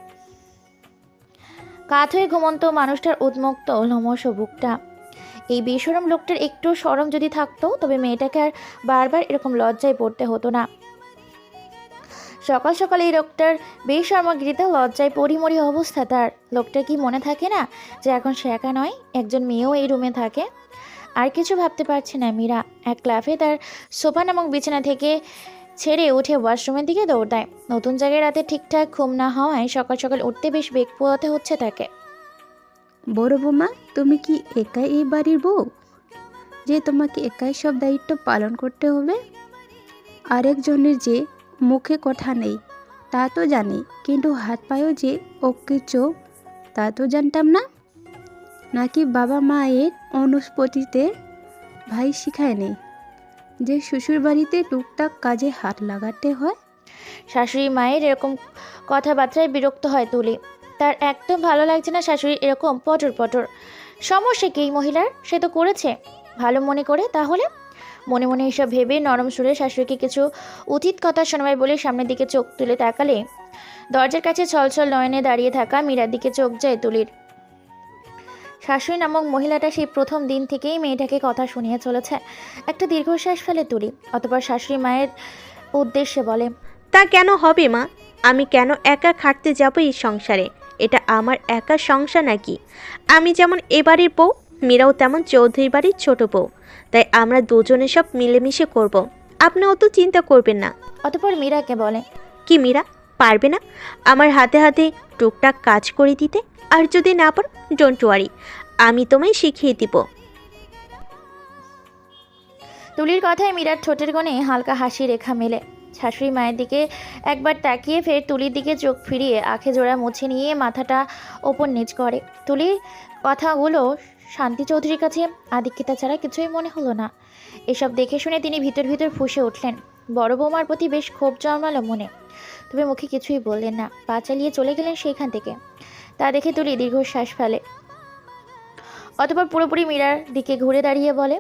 কাত হয়ে ঘুমন্ত মানুষটার উন্মুক্ত লোমশ বুকটা। এই বেশরম লোকটার একটু শরম যদি থাকতো, তবে মেয়েটাকে আর বারবার এরকম লজ্জায় পড়তে হতো না। সকাল সকাল এই লোকটার বেশরমগিরিতে লজ্জায় পরিমরি অবস্থা তার। লোকটার কি মনে থাকে না যে এখন সে একা নয়, একজন মেয়েও এই রুমে থাকে? আর কিছু ভাবতে পারছে না মীরা। এক লাফে তার সোফা নামক বিছানা থেকে ছেড়ে উঠে ওয়াশরুমের দিকে দৌড় দেয়। নতুন জায়গায় রাতে ঠিকঠাক ঘুম না হওয়ায় সকাল সকাল উঠতে বেশ বেগ পোয়াতে হচ্ছে তাকে। বড় বৌমা, তুমি কি একাই এই বাড়ির বউ যে তোমাকে একাই সব দায়িত্ব পালন করতে হবে? আরেকজনের যে মুখে কথা নেই তা তো জানি, কিন্তু হাত পায়েও যে অকিচো তা তো জানতাম না। নাকি বাবা মায়ের অনুস্পতিতে ভাই শিখায়নি যে শ্বশুর বাড়িতে টুকটাক কাজে হাত লাগাতে হয়? শাশুড়ি মায়ের এরকম কথাবার্তায় বিরক্ত হয় তুলি। তার একদম ভালো লাগছে না শাশুড়ি এরকম পটর পটর। সমস্যা কি এই মহিলার? সে তো করেছে ভালো মনে করে। তাহলে মনে মনে এসব ভেবে নরম সুরে শাশুড়িকে কিছু উচিত কথা শোনাবে বলে সামনের দিকে চোখ তুলে তাকালে দরজার কাছে ছলছল নয়নে দাঁড়িয়ে থাকা মীরার দিকে চোখ যায় তুলির। শাশুড়ি নামক মহিলাটা সেই প্রথম দিন থেকেই মেয়েটাকে কথা শুনিয়ে চলেছে। একটা দীর্ঘশ্বাস ফেলে তুলি, অতঃপর শাশুড়ি মায়ের উদ্দেশ্যে বলে, তা কেন হবে মা? আমি কেন একা খাটতে যাব এই সংসারে? এটা আমার একা সংসার নাকি? আমি যেমন এবারের বউ, মীরাও তেমন চৌধুরী বাড়ির ছোট বউ। তাই আমরা দুজনে সব মিলেমিশে করব। আপনি অত চিন্তা করবেন না। অতঃপর মীরাকে বলে, কি মীরা পারবে না আমার হাতে হাতে টুকটাক কাজ করে দিতে? আর যদি না পার, ডোন্ট ওয়ারি, আমি তোমায় শিখিয়ে দিব। তুলির কথায় মীরার ঠোঁটের কোণে হালকা হাসি রেখা মেলে। শাশুড়ি মায়ের দিকে একবার তাকিয়ে ফের তুলির দিকে চোখ ফিরিয়ে আঁখে জোড়া মুছে নিয়ে মাথাটা ওপর নিচ করে। তুলির কথাগুলো শান্তি চৌধুরীর কাছে আদিক্ষিতা ছাড়া কিছুই মনে হলো না। এসব দেখে শুনে তিনি ভিতর ভিতর ফুঁসে উঠলেন। বড় বৌমার প্রতি বেশ ক্ষোভ জন্মালো মনে, তবে মুখে কিছুই বললেন না। পা চালিয়ে চলে গেলেন সেইখান থেকে। তা দেখে তুলি দীর্ঘশ্বাস ফেলে। অতঃপর পুরোপুরি মীরার দিকে ঘুরে দাঁড়িয়ে বলে,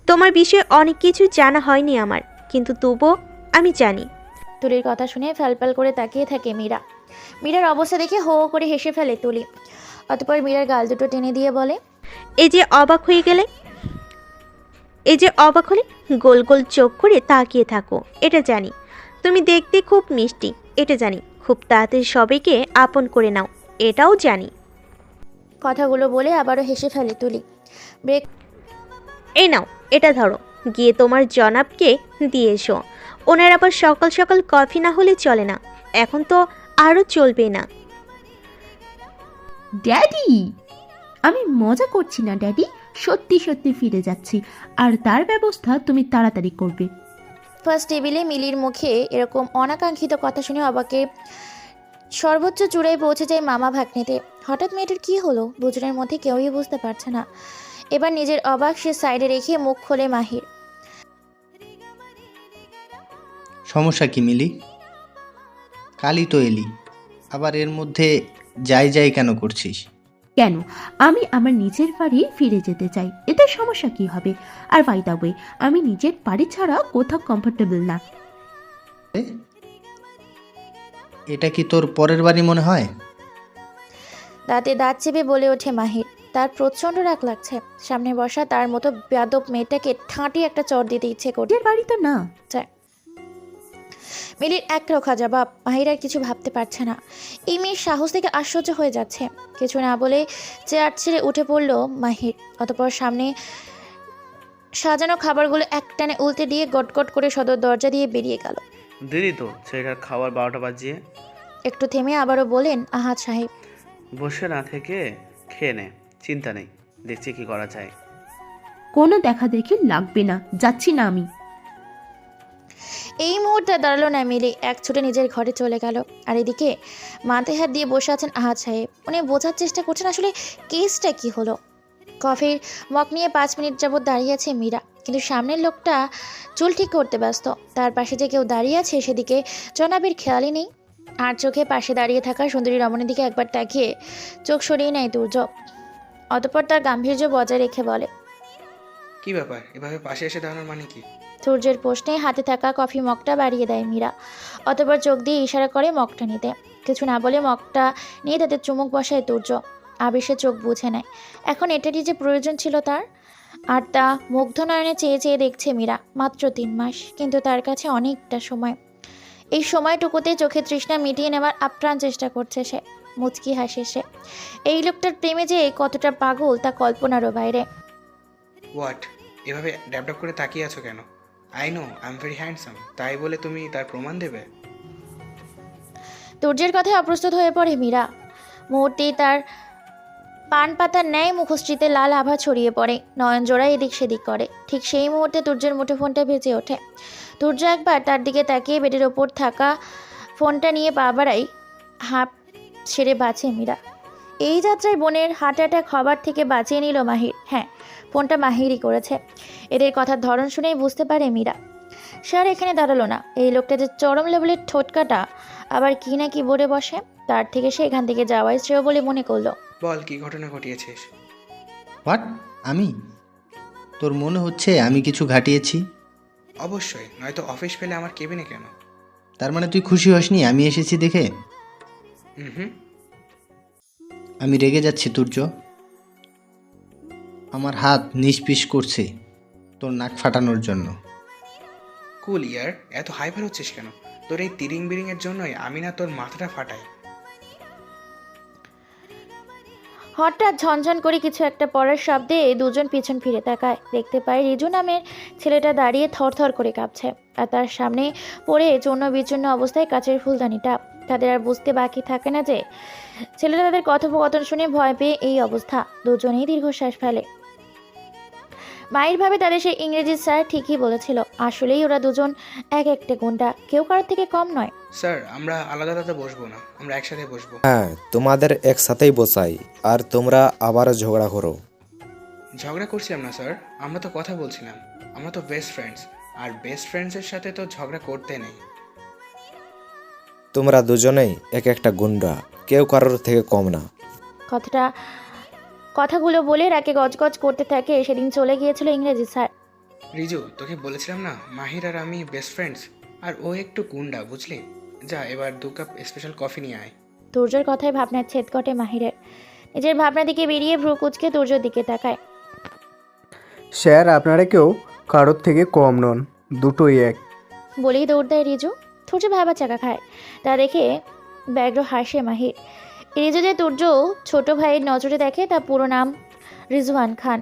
তোমার বিষয়ে অনেক কিছু জানা হয়নি আমার, কিন্তু তবুও আমি জানি। তুলির কথা শুনে ফ্যালফ্যাল করে তাকিয়ে থাকে মীরা। মীরার অবস্থা দেখে হো হো করে হেসে ফেলে তুলি। অতঃপর মীরার গাল দুটো টেনে দিয়ে বলে, এই যে অবাক হলে গোল গোল চোখ করে তাকিয়ে থাকো, এটা জানি। তুমি দেখতে খুব মিষ্টি, এটা জানি। খুব তাড়াতাড়ি সবাইকে আপন করে নাও, এটাও জানি। কথাগুলো বলে আবারও হেসে ফেলে তুলি। ব্রেক। এই নাও, এটা ধরো, গিয়ে তোমার জনাবকে দিয়ে এসো। ওনার আবার সকাল সকাল কফি না হলে চলে না। এখন তো আরও চলবে না। ড্যাডি, আমি মজা করছি না ড্যাডি, সত্যি সত্যি ফিরে যাচ্ছি, আর তার ব্যবস্থা তুমি তাড়াতাড়ি করবে। ফার্স্ট টেবিলে মিলির মুখে এরকম অনাকাঙ্ক্ষিত কথা শুনে অবাকে সর্বোচ্চ চূড়ায় পৌঁছে যায় মামা ভাগ্নেতে। হঠাৎ মেয়েটার কী হলো দুজনের মধ্যে কেউই বুঝতে পারছে না। এবার নিজের অবাক সে সাইডে রেখে মুখ খোলে মাহির। সমস্যা কি মিলি? কালই তো এলি, আবার এর মধ্যে যাই কেন করছিস? কেন? আমি আমার নিজের বাড়ি ফিরে যেতে চাই, এতে সমস্যা কি হবে? আর বাই দ্য ওয়ে, আমি নিজের বাড়ি ছাড়া কোথাও কমফোর্টেবল না। এটা কি তোর পরের বাড়ি মনে হয়? দাঁতে দাঁত চেপে বলে ওঠে মাহির। তার প্রচণ্ড রাগ লাগছে। সামনে বসা তার মতো বেয়াদব মেয়েটাকে ঠাঁটি একটা চড় দিতে ইচ্ছে করছে। নিজের বাড়ি তো না। মিলির এক রোখা জবাব। মাহির আর কিছু ভাবতে পারছে না। এই মেয়ের সাহস থেকে আশ্চর্য হয়ে যাচ্ছে। কিছু না বলে চেয়ার ছেড়ে উঠে পড়ল মাহির। অতঃপর সামনে সাজানো খাবারগুলো একটানে উল্টে দিয়ে গটগট করে সদর দরজা দিয়ে বেরিয়ে গেল। দিদি তো ছেলেটার খাবার 12টা বাজিয়ে। একটু থেমে আবারও বলেন আহাদ সাহেব। বসে না থেকে খেয়ে নে, চিন্তা নেই, দেখছি কি করা যায়। কোনো দেখা দেখি লাগবে না, যাচ্ছি না আমি। এই মুহূর্তে দাঁড়ালো না মিলি, এক ছুটে নিজের ঘরে চলে গেল। আর এদিকে মাথায় হাত দিয়ে বসে আছেন আহাদ সাহেব। উনি বোঝার চেষ্টা করছেন আসলে কেসটা কি হলো। কফির মগ নিয়ে 5 মিনিট যাবৎ দাঁড়িয়ে আছে মীরা, কিন্তু সামনের লোকটা চুল ঠিক করতে ব্যস্ত। তার পাশে যে কেউ দাঁড়িয়ে আছে সেদিকে জনাবের খেয়ালই নেই। আর চোখে পাশে দাঁড়িয়ে থাকা সুন্দরী রমণীর দিকে একবার তাকিয়ে চোখ সরিয়ে নেয় তুর্য। অতঃপর তার গাম্ভীর্য বজায় রেখে বলে, কি ব্যাপার, এভাবে পাশে এসে দাঁড়ানোর মানে কি? সূর্যের প্রশ্নে হাতে থাকা কফি মগটা বাড়িয়ে দেয় মীরা। অতঃপর চোখ দিয়ে ইশারা করে মগটা নিতে। কিছু না বলে মগটা নিয়ে তাতে চুমুক বসায় তুর্য। আবেশে চোখ বুঝে নেয়, এখন এটারই যে প্রয়োজন ছিল তার। আর তা মুগ্ধ নয়নে চেয়ে চেয়ে দেখছে মীরা। মাত্র 3 মাস, কিন্তু তার কাছে অনেকটা সময়। এই সময়টুকুতে চোখে তৃষ্ণা মিটিয়ে নেওয়ার আপ্রাণ চেষ্টা করছে সে। মুচকি হাসে সে। এই লোকটার প্রেমে যে কতটা পাগল তা কল্পনারও বাইরে। হোয়াট, এভাবে ড্যাপ করে তাকিয়ে আছো কেন? I know I am very handsome, তাই বলে তুমি তার প্রমাণ দেবে? তুর্যের কথায় অপ্রস্তুত হয়ে পড়ে মীরা। মুহূর্তেই তার পান পাতার ন্যায় মুখশ্রীতে লাল আভা ছড়িয়ে পড়ে, নয়ন জোড়া এদিক সেদিক করে। ঠিক সেই মুহূর্তে তুর্যের মুঠোফোনটা বেজে ওঠে। তুর্য একবার তার দিকে তাকিয়ে বেডের ওপর থাকা ফোনটা নিয়ে পা বাড়াই, হাঁপ ছেড়ে বাঁচে মীরা। এই যাত্রায় বোনের হার্ট অ্যাটাক হবার থেকে বাঁচিয়ে নিল মাহির। হ্যাঁ, ফোনটা মাহিরই করেছে। এদের কথার ধরন শুনেই বুঝতে পারে মীরা। সে আর এখানে দাঁড়ালো না। এই লোকটা যে চরম লেভেলের ঠোটকাটা, আবার কি না কি বলে বসে, তার থেকে সে এখান থেকে যাওয়াই শ্রেয় বলে মনে করলো। বল, কি ঘটনা ঘটিয়েছিস? হোয়াট? আমি? তোর মনে হচ্ছে আমি কিছু ঘাটিয়েছি? অবশ্যই, নয়তো অফিস পেলে আমার কেবিনে কেন? তার মানে তুই খুশি হসনি আমি এসেছি দেখে? হুম। আমি রেগে যাচ্ছি তুর্য। আমার হাত নিষ্পিস করছে তোর নাক ফাটানোর জন্য। কুল ইয়ার, এত হাইপার হচ্ছিস কেন? তোর এই তিরিং বিরিং এর জন্যই আমি না তোর মাথাটা ফাটাই। হঠাৎ ঝনঝন করে কিছু একটা পড়ার শব্দে দুজন পিছন ফিরে তাকায়। দেখতে পায় রিজু নামের ছেলেটা দাঁড়িয়ে থরথর করে কাঁপছে, আর তার সামনে পড়ে চূর্ণ বিচূর্ণ অবস্থায় কাচের ফুলদানিটা। তাদের আর বুঝতে বাকি থাকে না যে ছেলেটা তাদের কথোপকথন শুনে ভয় পেয়ে এই অবস্থা। দুজনেই দীর্ঘশ্বাস ফেলে। মায়ের ভাবে তাদের সেই ইংরেজি স্যার ঠিকই বলেছিল, আসলেই ওরা দুজন এক একটা গুন্ডা, কেউ কারোর থেকে কম নয়। স্যার, আমরা আলাদা আলাদা বসবো না, আমরা একসাথে বসবো। হ্যাঁ, তোমাদের একসাথেই বসাই, আর তোমরা আবার ঝগড়া করো। ঝগড়া করছিলাম না স্যার, আমরা তো কথা বলছিলাম। আমরা তো বেস্ট ফ্রেন্ডস, আর বেস্ট ফ্রেন্ডসের সাথে তো ঝগড়া করতে নেই। তোমরা দুজনেই এক একটা গুন্ডা, কেউ কারোর থেকে কম না। কথাগুলো বলে রাকে গজগজ করতে থাকে। সেদিন চলে গিয়েছিল ইংরেজি স্যার। রিজু, তোকে বলেছিলাম না মাহির আর আমি বেস্ট ফ্রেন্ডস, আর ও একটু গুন্ডা, বুঝলি? যা, এবার 2 কাপ স্পেশাল কফি নিয়ে আয়। তুর্যর কথায় ভাবনার ছেদ ঘটে মাহিরের। নিজের ভাবনা দিকে বেরিয়ে ভ্রু কুচকে তুর্যর দিকে তাকায়। স্যার, আপনারা কেউ কারোর থেকে কম নন, দুটোই এক। বলেই দৌড় দেয় রিজু। তুর্য ভাবা চাকা খায়। তা দেখে ব্যগ্র হাসে মাহির। রিজু যে তুর্য ছোট ভাইয়ের নজরে দেখে, তা পুরো নাম রিজওয়ান খান।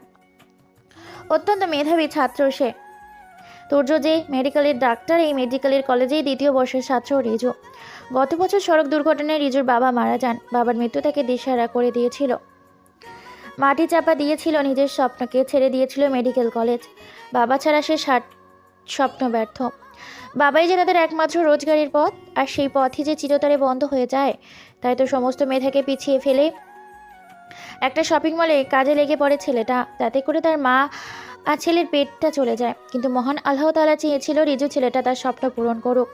অত্যন্ত মেধাবী ছাত্র সে। তুর্য যে মেডিকেলের ডাক্তার, এই মেডিকেলের কলেজেই 2য় বর্ষের ছাত্র রিজু। গত বছর সড়ক দুর্ঘটনায় রিজুর বাবা মারা যান। বাবার মৃত্যু তাকে দিশাহারা করে দিয়েছিল, মাটি চাপা দিয়েছিল নিজের স্বপ্নকে, ছেড়ে দিয়েছিল মেডিকেল কলেজ। বাবা ছাড়া সে স্বপ্ন ব্যর্থ। বাবাই যে তাদের একমাত্র রোজগারের পথ, আর সেই পথই যে চিরতরে বন্ধ হয়ে যায়। তাই তো সমস্ত মেধাকে পিছিয়ে ফেলে একটা শপিং মলে কাজে লেগে পড়ে ছেলেটা, তাতে করে তার মা আর ছেলের পেটটা চলে যায়। কিন্তু মহান আল্লাহ তাআলা চেয়েছিল রিজু ছেলেটা তার স্বপ্ন পূরণ করুক।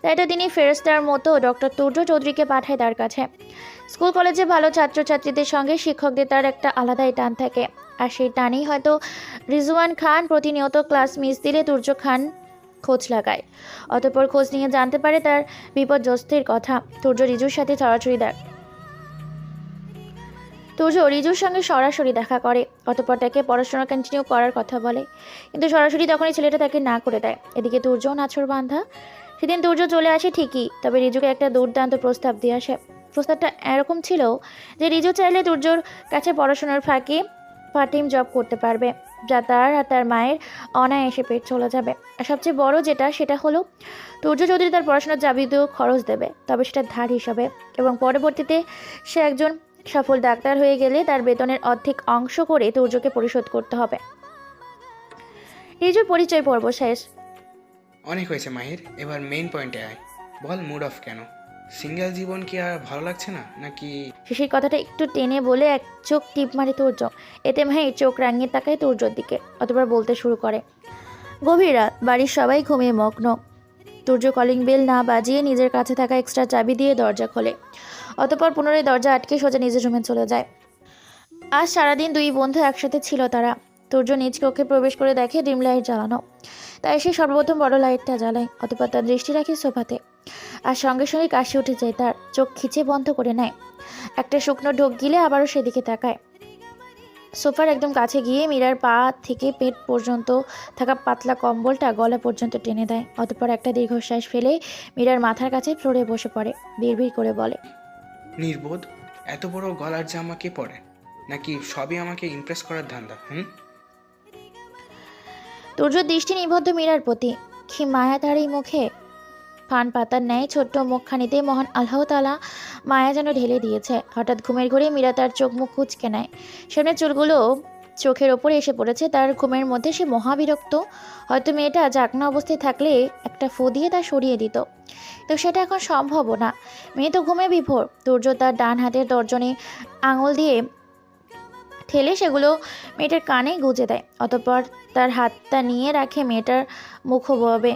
তাই তো তিনি ফেরেশতার মতো ডক্টর তুর্য চৌধুরীকে পাঠায় তার কাছে। স্কুল কলেজে ভালো ছাত্রছাত্রীদের সঙ্গে শিক্ষকদের তার একটা আলাদাই টান থাকে, আর সেই টানেই হয়তো রিজওয়ান খান প্রতিনিয়ত ক্লাস মিস দিলে তুর্য খান খোঁজ লাগায়। অতঃপর খোঁজ নিয়ে জানতে পারে তার বিপর্যস্তের কথা। তুর্য রিজুর সঙ্গে সরাসরি দেখা করে। অতঃপর তাকে পড়াশোনা কন্টিনিউ করার কথা বলে, কিন্তু সরাসরি তখনই ছেলেটা তাকে না করে দেয়। এদিকে তুর্যও নাছর বান্ধা। সেদিন তুর্য চলে আসে ঠিকই, তবে রিজুকে একটা দুর্দান্ত প্রস্তাব দিয়ে আসে। প্রস্তাবটা এরকম ছিল যে রিজু চাইলে তুর্যর কাছে পড়াশোনার ফাঁকে পার্ট টাইম জব করতে পারবে। যা তার আর তার মায়ের অনায়াসে পেট চলে যাবে। আর সবচেয়ে বড় যেটা, সেটা হলো তুর্য চৌধুরী তার পড়াশোনার যাবতীয় খরচ দেবে, তবে সেটা ধার হিসাবে, এবং পরবর্তীতে সে একজন সফল ডাক্তার হয়ে গেলে তার বেতনের অর্ধেক অংশ করে তুর্যকে পরিশোধ করতে হবে। রিজুর পরিচয় পর্ব শেষ। অনেক হয়েছে মাহির, এবার মেইন পয়েন্টে আয়। বল মুড অফ কেন? সিঙ্গেল জীবন কি আর ভালো লাগছে না নাকি? শিশির কথাটা একটু টেনে বলে এক চোখ টিপ মারে তুর্য। এতে মাহির চোখ রাঙিয়ে তাকায় তুর্যর দিকে, অতবার বলতে শুরু করে। গভীর রাত, বাড়ির সবাই ঘুমিয়ে মগ্ন। তুর্য কলিং বেল না বাজিয়ে নিজের কাছে থাকা এক্সট্রা চাবি দিয়ে দরজা খোলে, অতঃপর পুনরায় দরজা আটকে সোজা নিজের রুমে চলে যায়। আজ সারাদিন দুই বন্ধু একসাথে ছিল তারা। তুর্য নিজ কক্ষে প্রবেশ করে দেখে ডিম লাইট জ্বালানো, তাই সে সর্বপ্রথম বড় লাইটটা জ্বালায়, অতঃপর তার দৃষ্টি রাখে সোফাতে। আর সঙ্গে সঙ্গে কাশি উঠে যায় তার, চোখ খিচে বন্ধ করে নেয়। একটা শুকনো ঢোক গিলে আবারও সেদিকে তাকায়। সোফার একদম কাছে গিয়ে মীরার পা থেকে পেট পর্যন্ত থাকা পাতলা কম্বলটা গলা পর্যন্ত টেনে দেয়, অতঃপর একটা দীর্ঘশ্বাস ফেলে মীরার মাথার কাছে ফ্লোরে বসে পড়ে। বিড়বিড় করে বলে, নির্বোধ, এত বড় গলার জামা কে পরে? নাকি সবই আমাকে ইমপ্রেস করার ধান্দা? তুর্যর দৃষ্টি নিবদ্ধ মীরার প্রতি। কি মায়া তার এই মুখে! পান পাতার ন্যায় ছোট্ট মুখখানিতে মহান আল্লাহ তাআলা মায়া যেন ঢেলে দিয়েছে। হঠাৎ ঘুমের ঘোরে মীরা তার চোখ মুখ কুঁচকে নেয়। সামনের চুলগুলো চোখের ওপরে এসে পড়েছে। তার ঘুমের মধ্যে সে মহাবিরক্ত। হয়তো মেয়েটা জাগনা অবস্থায় থাকলে একটা ফু দিয়ে তা সরিয়ে দিত, তো সেটা এখন সম্ভবও না। মেয়ে তো ঘুমে বিভোর। তুর্য তার ডান হাতের তর্জনী আঙুল দিয়ে ঠেলে সেগুলো মেয়েটার কানে গুঁজে দেয়, অতঃপর তার হাতটা নিয়ে রাখে মেয়েটার মুখববে।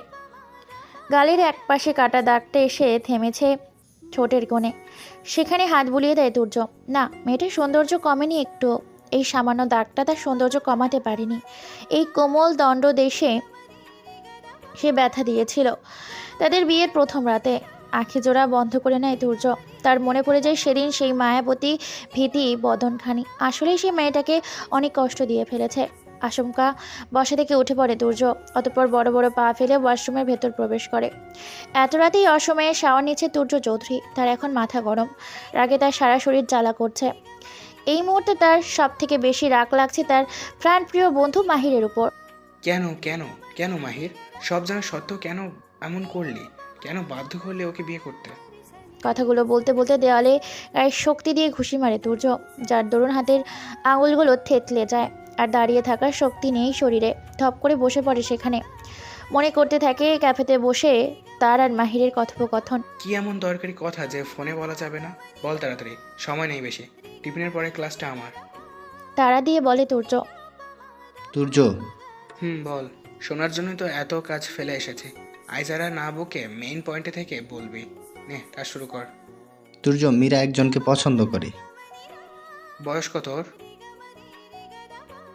গালের এক পাশে কাটা দাগটা এসে থেমেছে ঠোঁটের কোণে, সেখানে হাত বুলিয়ে দেয় তুর্য। না, মেয়েটার সৌন্দর্য কমেনি একটু। এই সামান্য দাগটা তার সৌন্দর্য কমাতে পারেনি। এই কোমল দণ্ড দেশে সে ব্যথা দিয়েছিল তাদের বিয়ের প্রথম রাতে। আঁখি জোড়া বন্ধ করে নেয় তুর্য। তার মনে পড়ে যায় সেদিন সেই মায়াবতী ভীতি বদনখানি। আসলেই সে মেয়েটাকে অনেক কষ্ট দিয়ে ফেলেছে। আশঙ্কা বসা থেকে উঠে পড়ে তুর্য, অতঃপর বড় বড় পা ফেলে ওয়াশরুমের ভেতর প্রবেশ করে। এত রাতেই অসময়ে শাওয়ার নিচ্ছে তুর্য চৌধুরী। তার এখন মাথা গরম, রাগে তার সারা শরীর জ্বালা করছে। এই মুহূর্তে তার সব থেকে বেশি রাগ লাগছে তার প্রাণপ্রিয় বন্ধু মাহিরের উপর। কেন কেন কেন মাহির? সব জানা সত্ত্বেও কেন এমন করলি? কেন বাধ্য করলে ওকে বিয়ে করতে? কথাগুলো বলতে বলতে দেওয়ালে গায়ে শক্তি দিয়ে ঘুষি মারে তুর্য, যার দরুন হাতের আঙুলগুলো থেতলে যায়। আর দাঁড়িয়ে থাকার শক্তি নেই শরীরে। ধপ করে বসে পড়ে সেখানে। মনে করতে থাকে ক্যাফেতে বসে তার আর মাহিরের কথোপকথন। কি এমন দরকারি কথা যে ফোনে বলা যাবে না? বল তাড়াতাড়ি, সময় নেই বেশি। টিফিনের পরে ক্লাসটা আমার। তারা দিয়ে বলে তুর্য। তুর্য, বল। শোনার জন্যই তো এত কাজ ফেলে এসেছি। আইজারা না বকে মেইন পয়েন্টে থেকে বলবি। নে, কাজ শুরু কর। তুর্য মীরা একজনকে পছন্দ করে। বয়স কত ওর?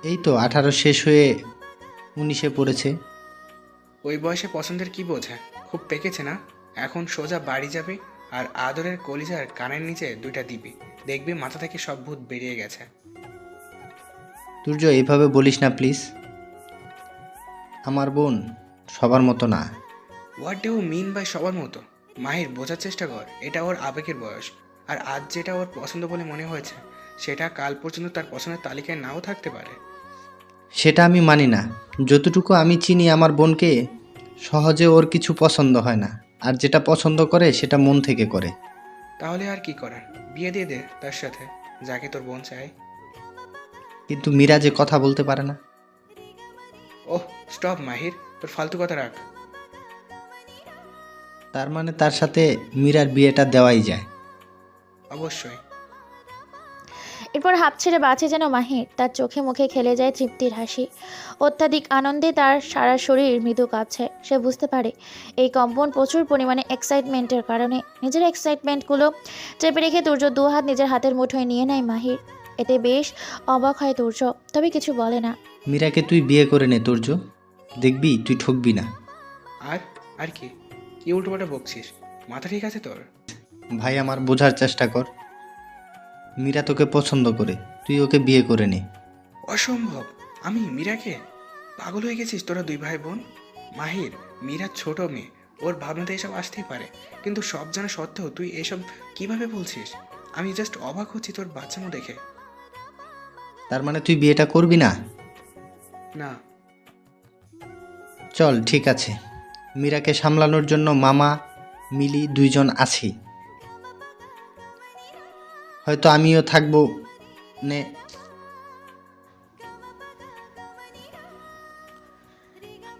এই তো 18 শেষ হয়ে 19-এ পড়েছে। ওই বয়সে পছন্দের কি বোঝে? খুব পেকেছে না? এখন সোজা বাড়ি যাবে আর আদরের কলিজার কানের নিচে দুইটা দিবি। দেখবি মাথা থেকে সব ভূত বেরিয়ে গেছে। তুর্য, এইভাবে বলিস না প্লিজ। আমার বোন সবার মতো না। What do you mean by সবার মতো? মাহির, বোঝার চেষ্টা কর। এটা ওর আবেগের বয়স। আর আজ যেটা ওর পছন্দ বলে মনে হয়েছে, সেটা কাল পর্যন্ত তার পছন্দের তালিকায় নাও থাকতে পারে। সেটা আমি মানি না। যতটুকু আমি চিনি আমার বোনকে, সহজে ওর কিছু পছন্দ হয় না। আর যেটা পছন্দ করে সেটা মন থেকে করে। তাহলে আর কি করার? বিয়ে দিয়ে দে তার সাথে, যাকে তোর বোন চায়। কিন্তু মীরা যে কথা বলতে পারে না। ওহ, স্টপ মাহির, তোর ফালতু কথা রাখ। তার মানে তার সাথে মীরার বিয়েটা দেওয়াই যায়? অবশ্যই। এরপর হাঁপ ছেড়ে বাঁচে যেন মাহির। তার চোখে মুখে খেলে যায় তৃপ্তির হাসি। অত্যাধিক আনন্দে তার সারা শরীর মৃদু কাঁপছে। সে বুঝতে পারে এই কম্পন প্রচুর পরিমাণে এক্সাইটমেন্টের কারণে। নিজের এক্সাইটমেন্টগুলো চেপে রেখে তুর্য দু হাত নিজের হাতের মুঠোয় নিয়ে নেয় মাহির। এতে বেশ অবাক হয় তুর্য, তবে কিছু বলে না। মীরাকে তুই বিয়ে করে নে তুর্য, দেখবি তুই ঠকবি না। আর আর কি কি উল্টোপাল্টা বকছিস? মাথা ঠিক আছে তোর? ভাই আমার, বোঝার চেষ্টা কর। মীরা তোকে পছন্দ করে, তুই ওকে বিয়ে করে নে। অসম্ভব। আমি মীরাকে? পাগল হয়ে গেছিস তোরা দুই ভাই বোন? মাহির, মীরা ছোট মেয়ে, ওর ভাবনাতে এসব আসতেই পারে। কিন্তু সব জানা সত্ত্বেও তুই এসব কিভাবে বলছিস? আমি জাস্ট অবাক হচ্ছি তোর বাচ্চামো দেখে। তার মানে তুই বিয়েটা করবি না? না। চল ঠিক আছে, মীরাকে সামলানোর জন্য মামা মিলি দুইজন আছি, হয়তো আমিও থাকবো নে।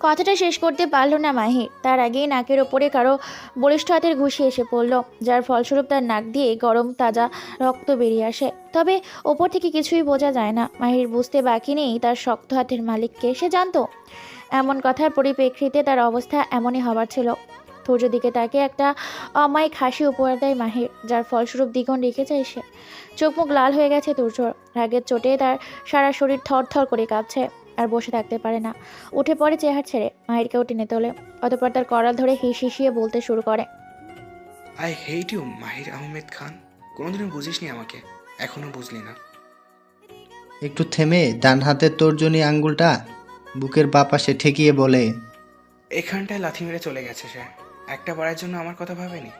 কথাটা শেষ করতে পারল না মাহির, তার আগেই নাকের ওপরে কারো বলিষ্ঠ হাতের ঘুষি এসে পড়ল, যার ফলস্বরূপ তার নাক দিয়ে গরম তাজা রক্ত বেরিয়ে আসে। তবে ওপর থেকে কিছুই বোঝা যায় না। মাহির বুঝতে বাকি নেই তার শক্ত হাতের মালিককে। সে জানতো এমন কথার পরিপ্রেক্ষিতে তার অবস্থা এমনই হবার ছিল। সূর্য দিকে তাকে একটা অমায়িক হাসি উপহার দেয় মাহির, যার ফলস্বরূপ দ্বিগুণ রেখে যায় সে। চোখ মুখ লাল হয়ে গেছে তুর্যর, রাগের চোটে তার সারা শরীর থরথর করে কাঁপছে। আর বসে থাকতে পারে না, উঠে পড়ে চেহার ছেড়ে মাহিরকেও টেনে তোলে। অতঃপর তার করাল ধরে হিসিয়ে বলতে শুরু করে, আই হেট ইউ মাহির আহমেদ খান। কোনোদিনও বুঝিসনি আমাকে, এখনো বুঝলি না। একটু থেমে ডান হাতের তর্জনী আঙ্গুলটা বুকের বাঁ পাশে ঠেকিয়ে বলে, এখানটায় লাথি মেরে চলে গেছে সে। একটা বারের জন্য আমার কথা ভাবেনি।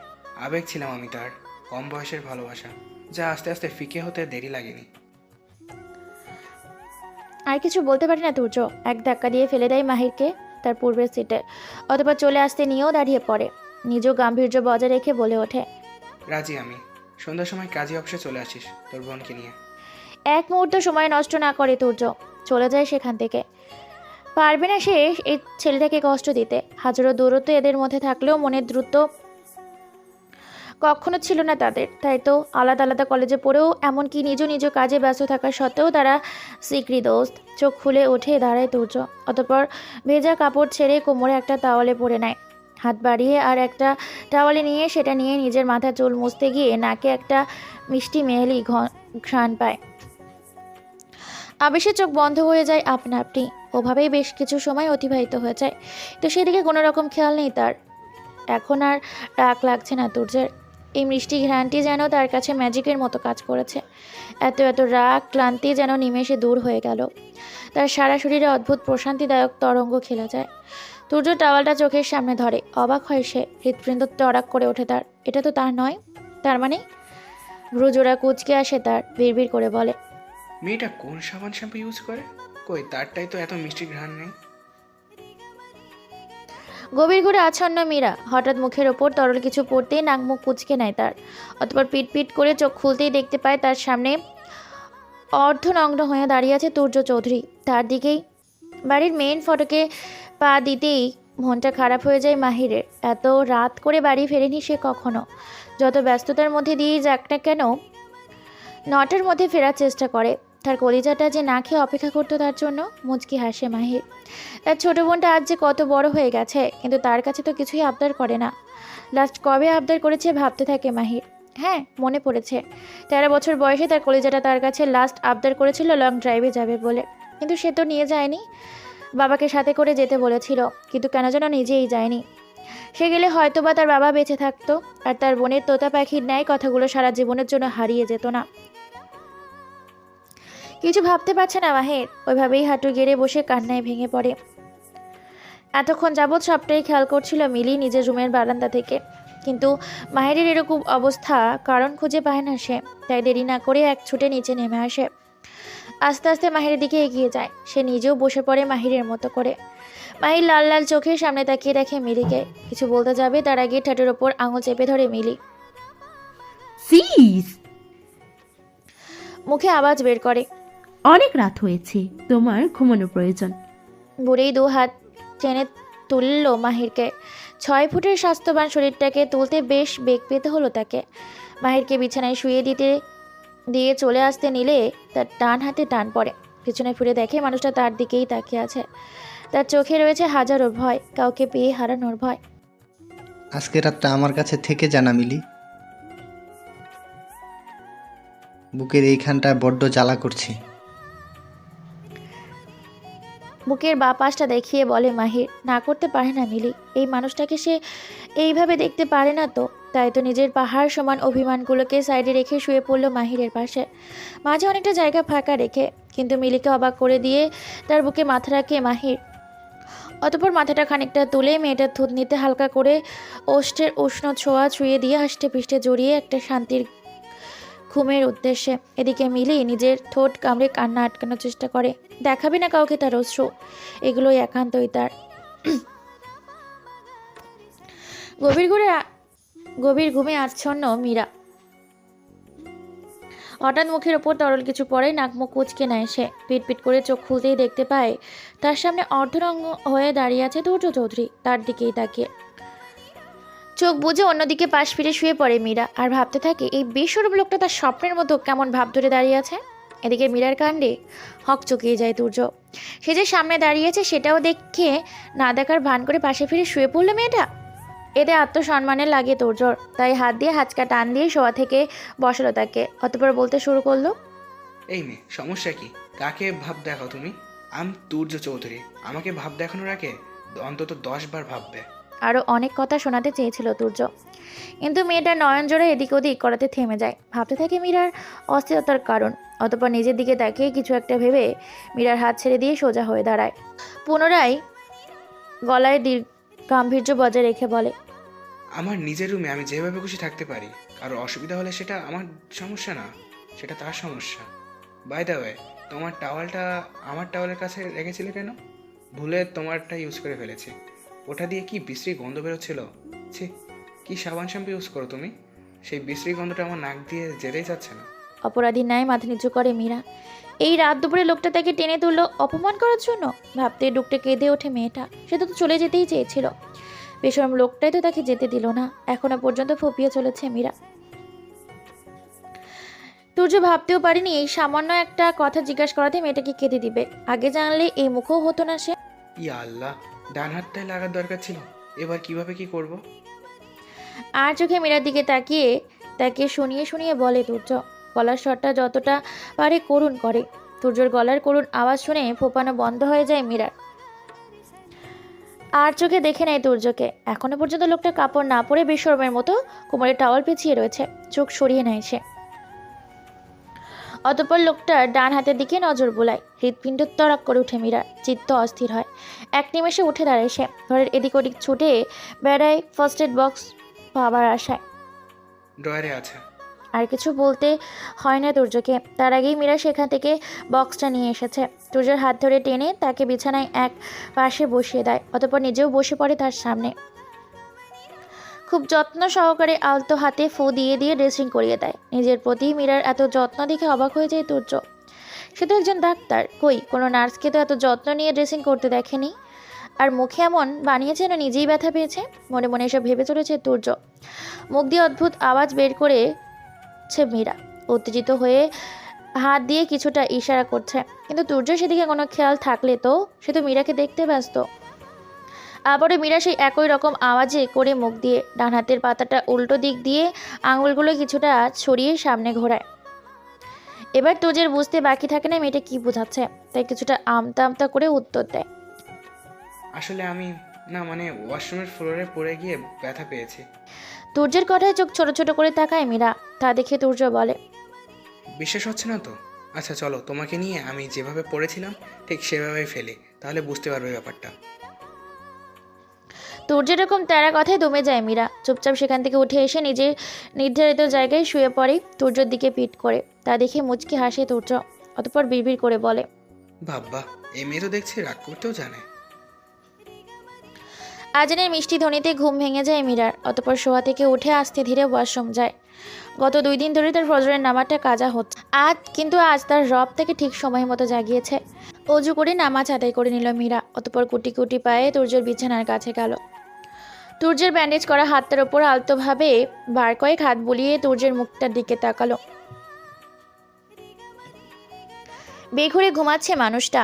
আবেগ ছিলাম আমি তার, কম বয়সের ভালোবাসা, যা আস্তে আস্তে ফিকে হতে দেরি লাগেনি। আর কিছু বলতে পারে না তুর্য, এক ধাক্কা দিয়ে ফেলে দেয় মাহিরকে তার পূর্বের সিটে। অতঃপর চলে আসতে নিয়েও দাঁড়িয়ে পড়ে, নিজেও গাম্ভীর্য বজায় রেখে বলে ওঠে, রাজি আমি। সন্ধ্যার সময় কাজী অফিসে চলে আসিস তোর বোনকে নিয়ে। এক মুহূর্ত সময় নষ্ট না করে তুর্য চলে যায় সেখান থেকে। পারবে না সে এই ছেলেটাকে কষ্ট দিতে। হাজারো দূরত্ব এদের মধ্যে থাকলেও মনের দ্রুত কখনো ছিল না তাদের। তাই তো আলাদা আলাদা কলেজে পড়েও, এমনকি নিজ নিজ কাজে ব্যস্ত থাকা সত্ত্বেও তারা সিকরি দোস্ত। চোখ খুলে উঠে দাঁড়ায় তুর্য, অতঃপর ভেজা কাপড় ছেড়ে কোমরে একটা তাওয়ালে পরে নেয়। হাত বাড়িয়ে আর একটা টাওয়ালে নিয়ে সেটা নিয়ে নিজের মাথা চুল মুছতে গিয়ে নাকে একটা মিষ্টি মেহেলি ঘ্রাণ পায়। আবেশে চোখ বন্ধ হয়ে যায় আপনা আপনি। ওভাবেই বেশ কিছু সময় অতিবাহিত হয়ে যায়, তো সেদিকে কোনো রকম খেয়াল নেই তার। এখন আর রাগ লাগছে না তুর্যের। এই মিষ্টি ঘ্রাণটি যেন তার কাছে ম্যাজিকের মতো কাজ করেছে। এত এত রাগ ক্লান্তি যেন নিমেষে দূর হয়ে গেল। তার সারা শরীরে অদ্ভুত প্রশান্তিদায়ক তরঙ্গ খেলা যায়। তুর্য টাওয়ালটা চোখের সামনে ধরে, অবাক হয় সে। হৃৎপিণ্ড তড়াক করে ওঠে তার। এটা তো তার নয়। তার মানে? ভ্রুজোড়া কুচকে আসে তার, বিড়বিড় করে বলে, মেয়েটা কোন সাবান শ্যাম্পু ইউজ করে? কই, তারটাই তো এত মিষ্টি ঘ্রাণ নেই। গভীর ঘুরে আচ্ছন্ন মীরা হঠাৎ মুখের ওপর তরল কিছু পড়তেই নাক মুখ কুচকে নেয় তার। অতঃপর পিট পিট করে চোখ খুলতেই দেখতে পায় তার সামনে অর্ধনগ্ন হয়ে দাঁড়িয়ে আছে তুর্য চৌধুরী। তার দিকেই বাড়ির মেইন ফটকে পা দিতেই মনটা খারাপ হয়ে যায় মাহিরের। এত রাত করে বাড়ি ফেরেনি সে কখনো। যত ব্যস্ততার মধ্যে দিয়েই যাক না কেন, 9টার মধ্যে ফেরার চেষ্টা করে। তার কলিজাটা যে না খেয়ে অপেক্ষা করতো তার জন্য। মুচকি হাসে মাহির। তার ছোট বোনটা আজ যে কত বড় হয়ে গেছে, কিন্তু তার কাছে তো কিছুই আবদার করে না। লাস্ট কবে আবদার করেছে ভাবতে থাকে মাহির। হ্যাঁ, মনে পড়েছে, 13 বছর বয়সে তার কলিজাটা তার কাছে লাস্ট আবদার করেছিল লং ড্রাইভে যাবে বলে। কিন্তু সে তো নিয়ে যায়নি। বাবাকে সাথে করে যেতে বলেছিল, কিন্তু কেন যেন নিজেই যায়নি। সে গেলে হয়তো বা তার বাবা বেঁচে থাকতো, আর তার বোনের তোতা পাখির ন্যায় কথাগুলো সারা জীবনের জন্য হারিয়ে যেত না। কিছু ভাবতে পারছে না মাহির, ওইভাবেই হাঁটু গেড়ে বসে কান্নায় ভেঙে পড়ে। এতক্ষণ যাবৎ সবটাই খেয়াল করছিল মিলি নিজের রুমের বারান্দা থেকে, কিন্তু মাহিরের এরকম অবস্থা কারণ খুঁজে পায় না সে। তাই দেরি না করে এক ছুটে নিচে নেমে আসে। আস্তে আস্তে মাহিরের দিকে এগিয়ে যায়। সে নিজেও বসে পড়ে মাহিরের মতো করে। মাহির লাল লাল চোখের সামনে তাকিয়ে দেখে মিলিকে। কিছু বলতে যাবে তার আগে ঠাটের ওপর আঙুল চেপে ধরে মিলি। সিস, মুখে আওয়াজ বের করে, অনেক রাত হয়েছে, তোমার ঘুমানোর প্রয়োজন। বুড়েই 2 হাত টেনে তুলল মাহিরকে। 6 ফুটের স্বাস্থ্যবান শরীরটাকে তুলতে বেশ বেগ পেতে হলো তাকে। মাহিরকে বিছানায় শুয়ে দিয়ে চলে আসতে নিলে তার ডান হাতে টান পড়ে। পিছনে ফিরে দেখে মানুষটা তার দিকেই তাকিয়ে আছে। তার চোখে রয়েছে হাজারো ভয়, কাউকে পেয়ে হারানোর ভয়। আজকে রাতটা আমার কাছে থেকে জানা মিলি, বুকের এইখানটা বড্ড জ্বালা করছে। বুকের বা পাশটা দেখিয়ে বলে মাহির। না করতে পারে না মিলি, এই মানুষটাকে সে এইভাবে দেখতে পারে না তো। তাই তো নিজের পাহাড় সমান অভিমানগুলোকে সাইডে রেখে শুয়ে পড়ল মাহিরের পাশে, মাঝে অনেকটা জায়গা ফাঁকা রেখে। কিন্তু মিলিকে অবাক করে দিয়ে তার বুকে মাথা রাখে মাহির। অতঃপর মাথাটা খানিকটা তুলে মেয়েটার থুতনিতে হালকা করে ওষ্ঠের উষ্ণ ছোঁয়া ছুঁয়ে দিয়ে আষ্টে পিষ্টে জড়িয়ে একটা শান্তির ঘুমের উদ্দেশ্যে। এদিকে মিলি নিজের ঠোঁট কামড়ে কান্না আটকানোর চেষ্টা করে। দেখাবে না কাউকে তার অশ্রু, এগুলোই একান্তই তার। গভীর ঘুমে আচ্ছন্ন মীরা। হঠাৎ মুখের ওপর তরল কিছু পরে নাক মুখ কুচকে নেয় সে। পিট করে চোখ খুলতেই দেখতে পায় তার সামনে অর্ধরঙ্গ হয়ে দাঁড়িয়ে আছে তুর্য চৌধুরী, তার দিকেই তাকিয়ে। চোখ বুজে অন্যদিকে পাশ ফিরে শুয়ে পড়ে মীরা আর ভাবতে থাকে এই বেসরম লোকটা তার স্বপ্নের মতো কেমন ভাব ধরে দাঁড়িয়ে আছে। এদিকে মীরার কাণ্ডে হক চকিয়ে যায় তুর্য। সে যে সামনে দাঁড়িয়েছে সেটাও দেখে না দেখার ভান করে পাশে ফিরে শুয়ে পড়লো মেয়েটা। এতে আত্মসম্মানে লাগে তুর্যর, তাই হাত দিয়ে হাঁচকা টান দিয়ে শোয়া থেকে বসালো তাকে। অতঃপর বলতে শুরু করলো, এই মেয়ে, সমস্যা কি? কাকে ভাব দেখাও তুমি? আমি তুর্য চৌধুরী, আমাকে ভাব দেখানোর আগে অন্তত 10 বার ভাববে। আরও অনেক কথা শোনাতে চেয়েছিল তুর্য, কিন্তু মেয়েটা নয়ন জোড়ে এদিক ওদিক করাতে থেমে যায়। ভাবতে থাকে মীরার অস্থিরতার কারণ। অতঃপর নিজের দিকে তাকিয়ে কিছু একটা ভেবে মীরার হাত ছেড়ে দিয়ে সোজা হয়ে দাঁড়ায়। পুনরায় গলায় গাম্ভীর্য বজায় রেখে বলে, আমার নিজের রুমে আমি যেভাবে খুশি থাকতে পারি। কারোর অসুবিধা হলে সেটা আমার সমস্যা না, সেটা তার সমস্যা। বাই দ্য ওয়ে, তোমার টাওয়ালটা আমার টাওয়ালের কাছে রেখেছিলে কেন? ভুলে তোমারটা ইউজ করে ফেলেছি। ওটা দিয়ে কি বিশ্রী গন্ধ বেরোচ্ছিল। ছি, কি সাবান শ্যাম্পু ইউজ করো তুমি? সেই বিশ্রী গন্ধটা আমার নাক দিয়ে যেতেই যাচ্ছে না। অপরাধীর ন্যায় মাথা নিচু করে মীরা। এই রাত দুপুরে লোকটা তাকে টেনে তুললো অপমান করার জন্য। ভাবতে ডুকটে কেঁদে ওঠে মেয়েটা। সে তো চলে যেতেই চেয়েছিল, বেশরম লোকটাই তো তাকে যেতে দিল না। এখনো পর্যন্ত ফুপিয়ে চলেছে মীরা। তুর্য ভাবতেও পারিনি এই সামান্য একটা কথা জিজ্ঞাসা করাতে মেয়েটাকে কেঁদে দিবে। আগে জানলে এই মুখও হতো না সে। ইয়া আল্লাহ, ডান হাতটাই লাগার দরকার ছিল। এবার কিভাবে কি করব? আর চোখে মীরার দিকে তাকিয়ে তাকে শুনিয়ে বলে তুর্য। গলার স্বরটা যতটা পারে করুণ করে। তুর্যর গলার করুণ আওয়াজ শুনে ফোপানো বন্ধ হয়ে যায় মীরার। আর চোখে দেখে নেয় তুর্যকে। এখনো পর্যন্ত লোকটা কাপড় না পরে বেশরমের মতো কোমরে টাওয়াল পেঁচিয়ে রয়েছে। চোখ সরিয়ে নেয় সে। অতঃপর লোকটার ডান হাতের দিকে নজর বোলায়। হৃৎপিণ্ড তড়াক করে উঠে মীরার, চিত্ত অস্থির হয়। এক নিমেষে উঠে দাঁড়ায় সে। ঘরের এদিক ওদিক ছুটে বেড়ায় ফার্স্ট এড বক্স পাবার আশায়। ড্রয়ারে আছে। আর কিছু বলতে হয় না তুর্যকে। তার আগেই মীরা সেখান থেকে বক্সটা নিয়ে এসেছে। তুর্যের হাত ধরে টেনে তাকে বিছানায় এক পাশে বসিয়ে দেয়। অতঃপর নিজেও বসে পড়ে তার সামনে। খুব যত্ন সহকারে আলতো হাতে ফু দিয়ে ড্রেসিং করিয়ে দেয়। নিজের প্রতি মীরার এত যত্ন দেখে অবাক হয়ে যায় তুর্য। সে তো একজন ডাক্তার, কই কোনো নার্সকে তো এত যত্ন নিয়ে ড্রেসিং করতে দেখেনি। আর মুখে এমন বানিয়েছে না নিজেই ব্যথা পেয়েছে। মনে মনে এসব ভেবে চলেছে তুর্য। মুখ দিয়ে অদ্ভুত আওয়াজ বের করেছে মীরা। উত্তেজিত হয়ে হাত দিয়ে কিছুটা ইশারা করছে, কিন্তু তুর্য সেদিকে কোনো খেয়াল থাকলে তো সে তো মীরাকে দেখতে ব্যস্ত। আবারও মীরা সেই একই রকম আওয়াজে করে মুখ দিয়ে ডান হাতের পাতাটা উল্টো দিক দিয়ে আঙুলগুলো কিছুটা ছড়িয়ে সামনে ঘোরায়। এবার তুর্যের বুঝতে বাকি থাকে না মেয়েটা কি বোঝাচ্ছে, তাই কিছুটা আমতা করে উত্তর দেয়, আসলে আমি মানে ওয়াশরুমের ফ্লোরে পড়ে গিয়ে ব্যথা পেয়েছি। তুর্যের কথায় চোখ ছোট ছোট করে তাকায় মীরা। তা দেখে তুর্য বলে, বিশ্বাস হচ্ছে না তো? আচ্ছা চলো, তোমাকে নিয়ে আমি যেভাবে পড়েছিলাম ঠিক সেভাবেই ফেলি, তাহলে বুঝতে পারবে ব্যাপারটা। তুর্যের এরকম তেরা কথায় দমে যায় মীরা। চুপচাপ সেখান থেকে উঠে এসে নিজের নির্ধারিত জায়গায় শুয়ে পড়ে তুর্যর দিকে পিঠ করে। তা দেখে মুচকি হাসে তুর্য। অতঃপর বিড়বিড় করে বলে, বাবা, এই মেয়ে তো দেখছি রাগ করতেও জানে। আজানের মিষ্টি ধ্বনিতে ঘুম ভেঙে যায় মীরার। অতঃপর শোয়া থেকে উঠে আস্তে ধীরে ওয়াশরুম যায়। গত 2 দিন ধরে তার ফজরের নামাজটা কাজা হচ্ছে। আজ তার রব তাকে ঠিক সময় মতো জাগিয়েছে। অজু করে নামাজ আদায় করে নিল মীরা। অতঃপর কুটি পায়ে তুর্যের বিছানার কাছে গেল। তুর্যের ব্যান্ডেজ করা হাতটার ওপর আলতোভাবে বার কয়েক হাত বুলিয়ে তুর্যের মুখটার দিকে তাকালো। বেঘুরে ঘুমাচ্ছে মানুষটা।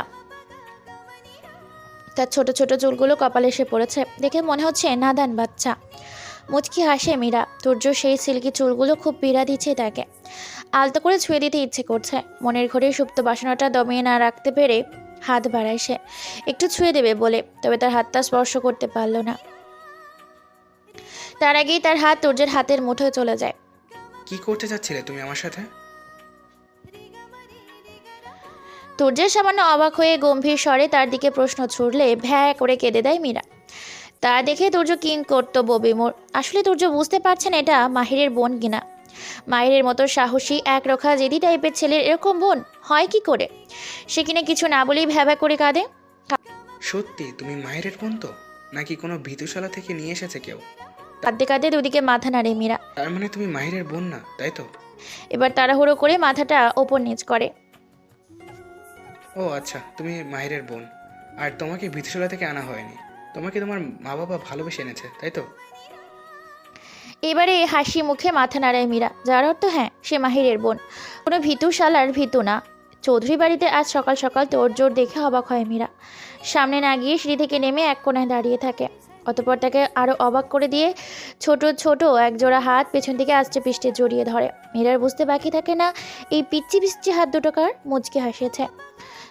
তার ছোট ছোট চুলগুলো কপালে এসে পড়েছে। দেখে মনে হচ্ছে নাদান বাচ্চা। মুচকি হাসে মীরা। তুর্য সেই সিল্কি চুলগুলো খুব পীড়া দিচ্ছে তাকে। আলতো করে ছুঁয়ে দিতে ইচ্ছে করছে। মনের ঘরে সুপ্ত বাসনাটা দমিয়ে না রাখতে পেরে হাত বাড়ায় সে, একটু ছুঁয়ে দেবে বলে। তবে তার হাতটা স্পর্শ করতে পারল না। তার আগেই তার হাত তুর্যের হাতের মুঠোয় চলে যায়। কি করতে চাচ্ছিলে তুমি আমার সাথে? তুর্যের সামান্য অবাক হয়ে গম্ভীর স্বরে তার দিকে প্রশ্ন ছুড়লে ভ্যা করে কেঁদে দেয় মীরা। তা দেখে তুর্য কিং কর্তব্য বিমূঢ়। আসলে তুর্য বুঝতে পারছেন এটা মাহিরের বোন কিনা। মাহিরের মতো সাহসী একরোখা জেদি টাইপের ছেলের এরকম বোন হয় কি করে? সে কিনা কিছু না বলেই ভ্যাভা করে কাঁদে। সত্যি তুমি মাহিরের বোন তো, নাকি কোনো ভীতুশালা থেকে নিয়ে এসেছে কেউ? কাঁদতে কাঁদতে দুদিকে মাথা নাড়ে মীরা। তার মানে তুমি মাহিরের বোন না, তাই তো? এবার তাড়াহুড়ো করে মাথাটা ওপর নিচ করে। ও আচ্ছা, তুমি মাহিরের বোন। আর তোমাকে ভীতুশালা থেকে আনা হয়নি, তোমাকে তোমার মা বাবা ভালোবেসে এনেছে, তাই তো? এবারে হাসি মুখে মাথা নাড়ায় মীরা, যার অর্থ হ্যাঁ, সে মাহিরের বোন, কোনো ভীতু শালার ভীতু না। চৌধুরী বাড়িতে আজ সকাল সকাল তোড়জোড় দেখে অবাক হয় মীরা। সামনে না গিয়ে সিঁড়ি থেকে নেমে এক কোণায় দাঁড়িয়ে থাকে। অতঃপর তাকে আরও অবাক করে দিয়ে ছোট ছোট একজোড়া হাত পেছন থেকে আষ্টে পিষ্টে জড়িয়ে ধরে। মীরার বুঝতে বাকি থাকে না এই পিচ্ছি পিচ্ছি হাত দুটো কার। মুচকে হাসিয়েছে।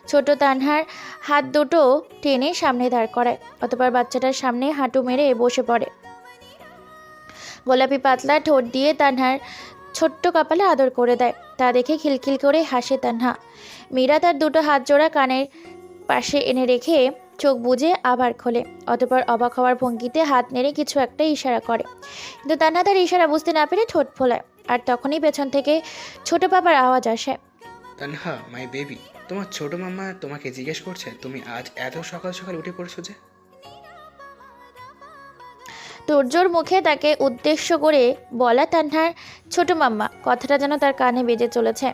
ছোট তানহার হাত দুটো টেনে সামনে দাঁড় করায়। অতঃপর বাচ্চাটার সামনে হাঁটু মেরে বসে পড়ে। গোলাপি পাতলা ঠোঁট দিয়ে তানহার ছোট্ট কপালে আদর করে দেয়। তা দেখে খিলখিল করে হাসে তানহা। মীরা তার দুটো হাত জোড়া কানের পাশে এনে রেখে চোখ বুজে আবার খোলে। অতঃপর অবাক হওয়ার ভঙ্গিতে হাত নেড়ে কিছু একটা ইশারা করে, কিন্তু তানহা তার ইশারা বুঝতে না পেরে ঠোঁট ফোলায়। আর তখনই পেছন থেকে ছোট পাপার আওয়াজ আসে। তানহা, মাই বেবি, তোমার ছোট মামা তোমাকে জিজ্ঞেস করছে তুমি আজ এত সকাল সকাল উঠে পড়েছো যে। তোড়জোড় মুখে তাকে উদ্দেশ্য করে বলা তানহার ছোট মাম্মা কথাটা যেন তার কানে বেজে চলেছে।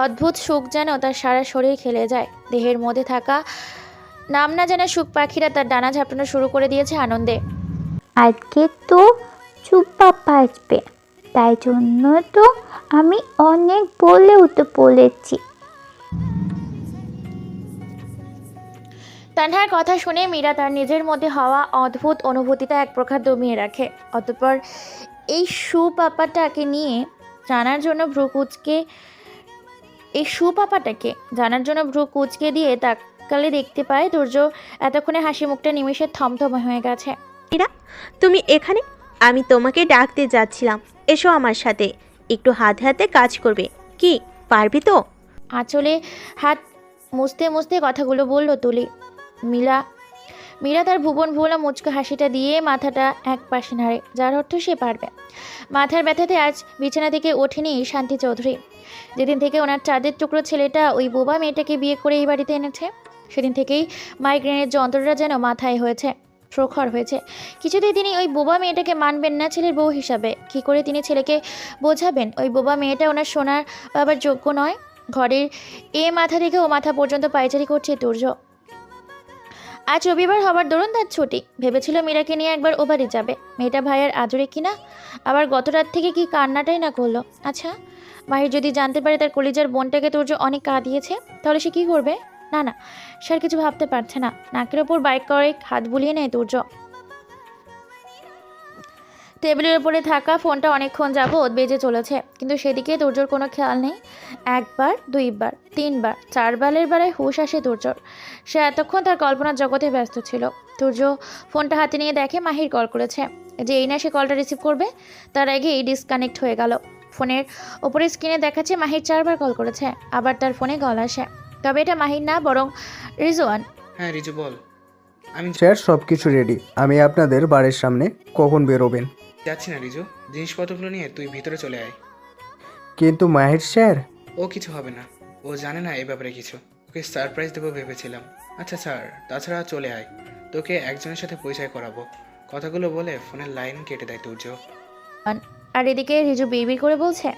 অদ্ভুত সুখ যেন তার সারা শরীর খেলে যায়। দেহের মধ্যে থাকা নাম না জানা সুখ পাখিরা তার ডানা ঝাপটানো শুরু করে দিয়েছে আনন্দে। আজকে তো চুপ্পা আসবে, তাই জন্য তো আমি অনেক বলেও তো বলেছি। তানহার কথা শুনে মীরা তার নিজের মধ্যে হওয়া অদ্ভুত অনুভূতিটা এক প্রকার দমিয়ে রাখে। অতঃপর এই সুপাপাটাকে নিয়ে জানার জন্য ভ্রু কুচকে দিয়ে তাকালে দেখতে পায় দুর্য এতক্ষণে হাসি মুখটা নিমিষে থমথমে হয়ে গেছে। মীরা, তুমি এখানে? আমি তোমাকে ডাকতে যাচ্ছিলাম, এসো আমার সাথে, একটু হাতে হাতে কাজ করবে। কি পারবি তো? আঁচলে হাত মুছতে মুছতে কথাগুলো বলল তুলি। মীরা তার ভুবন ভোলা মুচকা হাসিটা দিয়ে মাথাটা এক পাশে নাড়ে, যার অর্থ সে পারবে। মাথার ব্যথাতে আজ বিছানা থেকে ওঠেনি শান্তি চৌধুরী। যেদিন থেকে ওনার চাঁদের টুকরো ছেলেটা ওই বোবা মেয়েটাকে বিয়ে করে এই বাড়িতে এনেছে, সেদিন থেকেই মাইগ্রেনের যন্ত্রটা যেন মাথায় হয়েছে, প্রখর হয়েছে। কিছুতেই তিনি ওই বোবা মেয়েটাকে মানবেন না ছেলের বউ হিসাবে। কি করে তিনি ছেলেকে বোঝাবেন ওই বোবা মেয়েটা ওনার সোনার বাবার যোগ্য নয়? ঘরের এ মাথা থেকে ও মাথা পর্যন্ত পায়চারি করছে তুর্য। আজ রবিবার হবার দরুন তার ছুটি। ভেবেছিল মীরাকে নিয়ে একবার ও বাড়ি যাবে। মেয়েটা ভাইয়ের আদরে কিনা, আবার গত রাত থেকে কি কান্নাটাই না করলো। আচ্ছা, মাহির যদি জানতে পারে তার কলিজার বোনটাকে তুর্য অনেক কাঁদিয়েছে, তাহলে সে কি করবে? না, সে আর কিছু ভাবতে পারছে না। নাকের ওপর বাইক করে হাত বুলিয়ে নেয় তুর্য। টেবিলের উপরে থাকা ফোনটা অনেকক্ষণ যাবৎ বেজে চলেছে, কিন্তু সেদিকে তুর্যর কোনো খেয়াল নেই। একবার, দুইবার, তিনবার, চারবারের বেলায় হুঁশ আসে তুর্যর। সে এতক্ষণ তার কল্পনার জগতে ব্যস্ত ছিল। তুর্য ফোনটা হাতে নিয়ে দেখে মাহির কল করেছে। যে এই না সে কলটা রিসিভ করবে, তার আগেই ডিসকানেক্ট হয়ে গেল। ফোনের ওপরে স্ক্রিনে দেখাচ্ছে মাহির 4 বার কল করেছে। আবার তার ফোনে কল আসে, তবে এটা মাহির না, বরং রিজওয়ান। হ্যাঁ রিজু বল। আমি স্যার সব কিছু রেডি, আমি আপনাদের বাড়ির সামনে। কখন বেরোবেন? যাচ্ছি না রিজু, জিনিসপত্রগুলো নিয়ে তুই ভিতরে চলে আয়। কিন্তু মাহির স্যার। ও কিছু হবে না, ও জানে না এই ব্যাপারে কিছু। ওকে সারপ্রাইজ দেবো ভেবেছিলাম। আচ্ছা স্যার, তাছাড়া চলে আয়, তোকে একজনের সাথে পরিচয় করাবো। কথাগুলো বলে ফোনের লাইন কেটে দেয় তুর্য। আর এদিকে রিজু বিড়বিড় করে বলছে,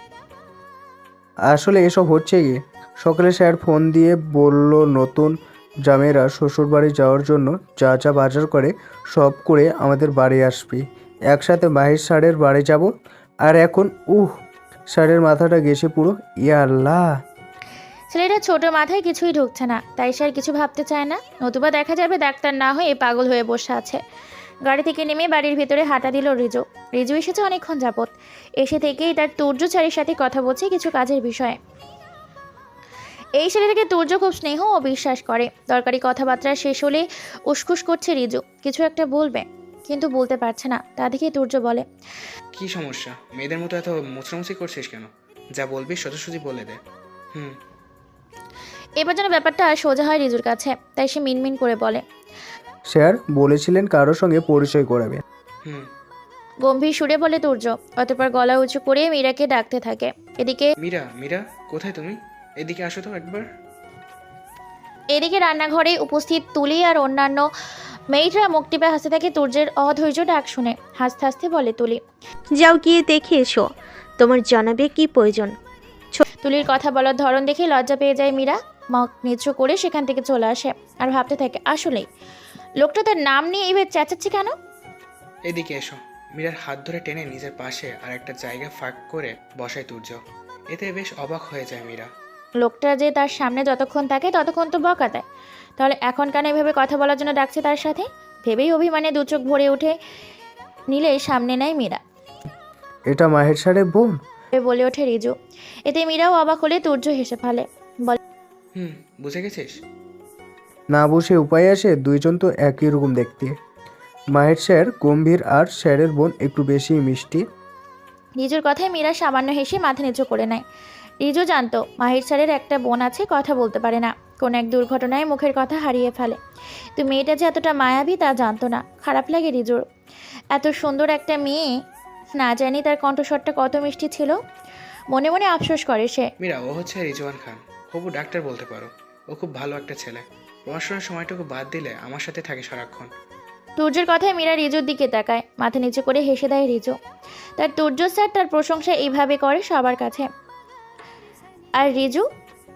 আসলে এসব হচ্ছে কি, সকালে স্যার ফোন দিয়ে বলল নতুন জামেরা শ্বশুর বাড়ি যাওয়ার জন্য যা যা বাজার করে সব করে আমাদের বাড়ি আসবি। একসাথে মাহির স্যারের বাড়ি যাব। আর এখন স্যারের মাথাটা গেছে পুরো। ইয়া আল্লাহ। ছেলেটা ছোট মাথায় কিছুই ঢুকছে না, তাই সে আর কিছু ভাবতে চায় না। নতুবা দেখা যাবে ডাক্তার না হয়ে পাগল হয়ে বসে আছে। গাড়ি থেকে নেমে বাড়ির ভেতরে হাঁটা দিল রিজু এসেছে অনেকক্ষণ যাবৎ। এসে থেকেই তার তুর্য চারির সাথে কথা বলছে কিছু কাজের বিষয়ে। এই ছেলেটাকে তুর্য খুব স্নেহ ও বিশ্বাস করে। দরকারি কথাবার্তা শেষ হলে উসখুস করছে রিজু, কিছু একটা বলবে কিন্তু বলতে পারছে না। তা দেখে তুর্য বলে, কি সমস্যা? মেয়েদের মতো এত মুচড়ামুচি করছিস কেন? যা বলবি সোজাসুজি বলে দে। এবার যেন ব্যাপারটা সোজা হয় রিজুর কাছে, তাই সে মিনমিন করে বলে, স্যার বলেছিলেন কারোর সঙ্গে পরিচয় করাবেন। গম্ভীর সুরে বলে তুর্য। অতঃপর গলা উঁচু করে মীরাকে ডাকতে থাকে। এদিকে মীরা, মীরা, কোথায় তুমি? এদিকে আসো তো একবার। এদিকে রান্নাঘরে উপস্থিত তুলি আর অন্যান্য মেয়েরা মুখ টিপে হাসতে থাকে তুর্যের অধৈর্য ডাক শুনে। হাসতে হাসতে বলে তুলি। যাও গিয়ে দেখে এসো তোমার জানাবে কি প্রয়োজন। তুলির কথা বলার ধরন দেখে লজ্জা পেয়ে যায় মীরা। মুখ নিচু করে সেখান থেকে চলে আসে আর ভাবতে থাকে, আসলেই লোকটা তার নাম নিয়ে এইভাবে চেঁচাচ্ছে কেন? এদিকে এসো। মীরার হাত ধরে টেনে নিজের পাশে আর একটা জায়গা ফাঁক করে বসায় তুর্য। এতে বেশ অবাক হয়ে যায় মীরা। লোকটা যে তার সামনে যতক্ষণ থাকে ততক্ষণ তো বকা দেয়, তাহলে এখন কেন এভাবে কথা বলার জন্য ডাকছে তার সাথে? ভেবেই অভিমানে দু চোখ ভরে উঠে নিলে সামনে নেয় মীরা। এটা মাহের স্যারের বোন? বলে ওঠে রিজু। এতে মীরাও অবাক হলে তুর্য হেসে ফেলে। বলে, বুঝে গেছিস? না বসে উপায় আসে, দুইজন তো একই রকম দেখতে। মাহের স্যার গম্ভীর আর স্যারের বোন একটু বেশি মিষ্টি। রিজুর কথায় মীরা সামান্য হেসে মাথা নিচু করে নেয়। রিজু জানতো মাহির স্যারের একটা বোন আছে, কথা বলতে পারে না, কোন এক দুর্ঘটনায় মুখের কথা হারিয়ে ফেলে। তো মেয়েটা যে এতটা মায়াবী তা জানতো না। খারাপ লাগে রিজুর। এত সুন্দর একটা মেয়ে, না জানি তার কণ্ঠস্বরটা কত মিষ্টি ছিল। মনে মনে আফসোস করে সে। মীরা, ও হচ্ছে রিজওয়ান খান, হবু ডাক্তার বলতে পারো। ও খুব ভালো একটা ছেলে। পড়াশোনার সময়টুকু বাদ দিলে আমার সাথে থাকে সারাক্ষণ। তুর্যের কথায় মীরা রিজুর দিকে তাকায়। মাথা নিচু করে হেসে দেয় রিজু। তার তুর্য স্যার তার প্রশংসা এইভাবে করে সবার কাছে। আর রিজু,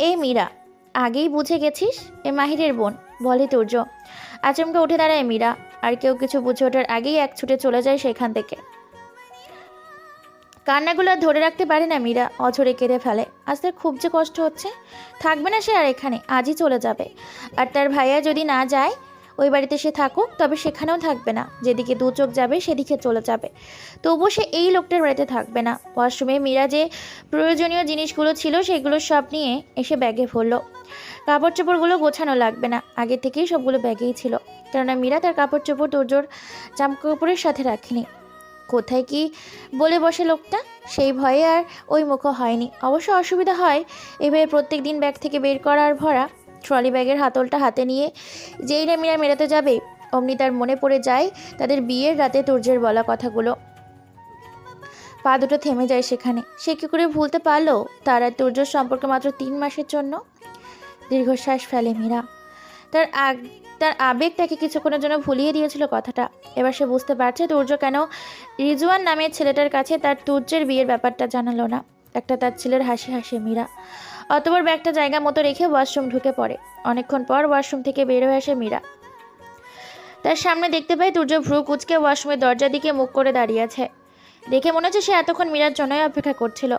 এ মীরা, আগেই বুঝে গেছিস এ মাহিরের বোন, বলে তুর্য। আচমকা উঠে দাঁড়ায় মীরা। আর কেউ কিছু বুঝে ওঠার আগেই এক ছুটে চলে যায় সেখান থেকে। কান্নাগুলো আর ধরে রাখতে পারে না মীরা, অঝরে কেঁদে ফেলে। আজ তার খুব যে কষ্ট হচ্ছে। থাকবে না সে আর এখানে, আজই চলে যাবে। আর তার ভাইয়া যদি না যায় ওই বাড়িতে সে থাকুক, তবে সেখানেও থাকবে না। যেদিকে দু চোখ যাবে সেদিকে চলে যাবে। তবুও সে এই লোকটার বাড়িতে থাকবে না। ওয়াশরুমে মীরা যে প্রয়োজনীয় জিনিসগুলো ছিল সেগুলো সব নিয়ে এসে ব্যাগে ভরল। কাপড় চোপড়গুলো গোছানো লাগবে না, আগে থেকেই সবগুলো ব্যাগেই ছিল। কেননা মীরা তার কাপড় চোপড় তুর্যর জামাকাপড়ের সাথে রাখেনি। কোথায় কি বলে বসে লোকটা, সেই ভয়ে আর ওই মুখও হয়নি। অবশ্য অসুবিধা হয় এভাবে প্রত্যেক দিন ব্যাগ থেকে বের করা আর ভরা। ট্রলি ব্যাগের হাতলটা হাতে নিয়ে যেই না মীরা মেলাতে যাবে, অমনি তার মনে পড়ে যায় তাদের বিয়ের রাতে তুর্যের বলা কথাগুলো। পা দুটো থেমে যায় সেখানে। সে কি করে ভুলতে পারলো তার আর তুর্যর সম্পর্ক মাত্র 3 মাসের জন্য? দীর্ঘশ্বাস ফেলে মীরা। তার আবেগ তাকে কিছুক্ষণের জন্য ভুলিয়ে দিয়েছিল কথাটা। এবার সে বুঝতে পারছে তুর্য কেন রিজওয়ান নামের ছেলেটার কাছে তার তুর্যের বিয়ের ব্যাপারটা জানালো না। একটা তার ছেলের হাসি হাসে মীরা। অতবার ব্যাগটা জায়গা মতো রেখে ওয়াশরুম ঢুকে পড়ে। অনেকক্ষণ পর ওয়াশরুম থেকে বের হয়ে আসে মীরা। তার সামনে দেখতে পায় তুর্য ভ্রু কুঁচকে ওয়াশরুমের দরজার দিকে মুখ করে দাঁড়িয়ে আছে। দেখে মনে হচ্ছে সে এতক্ষণ মীরার জন্যই অপেক্ষা করছিল।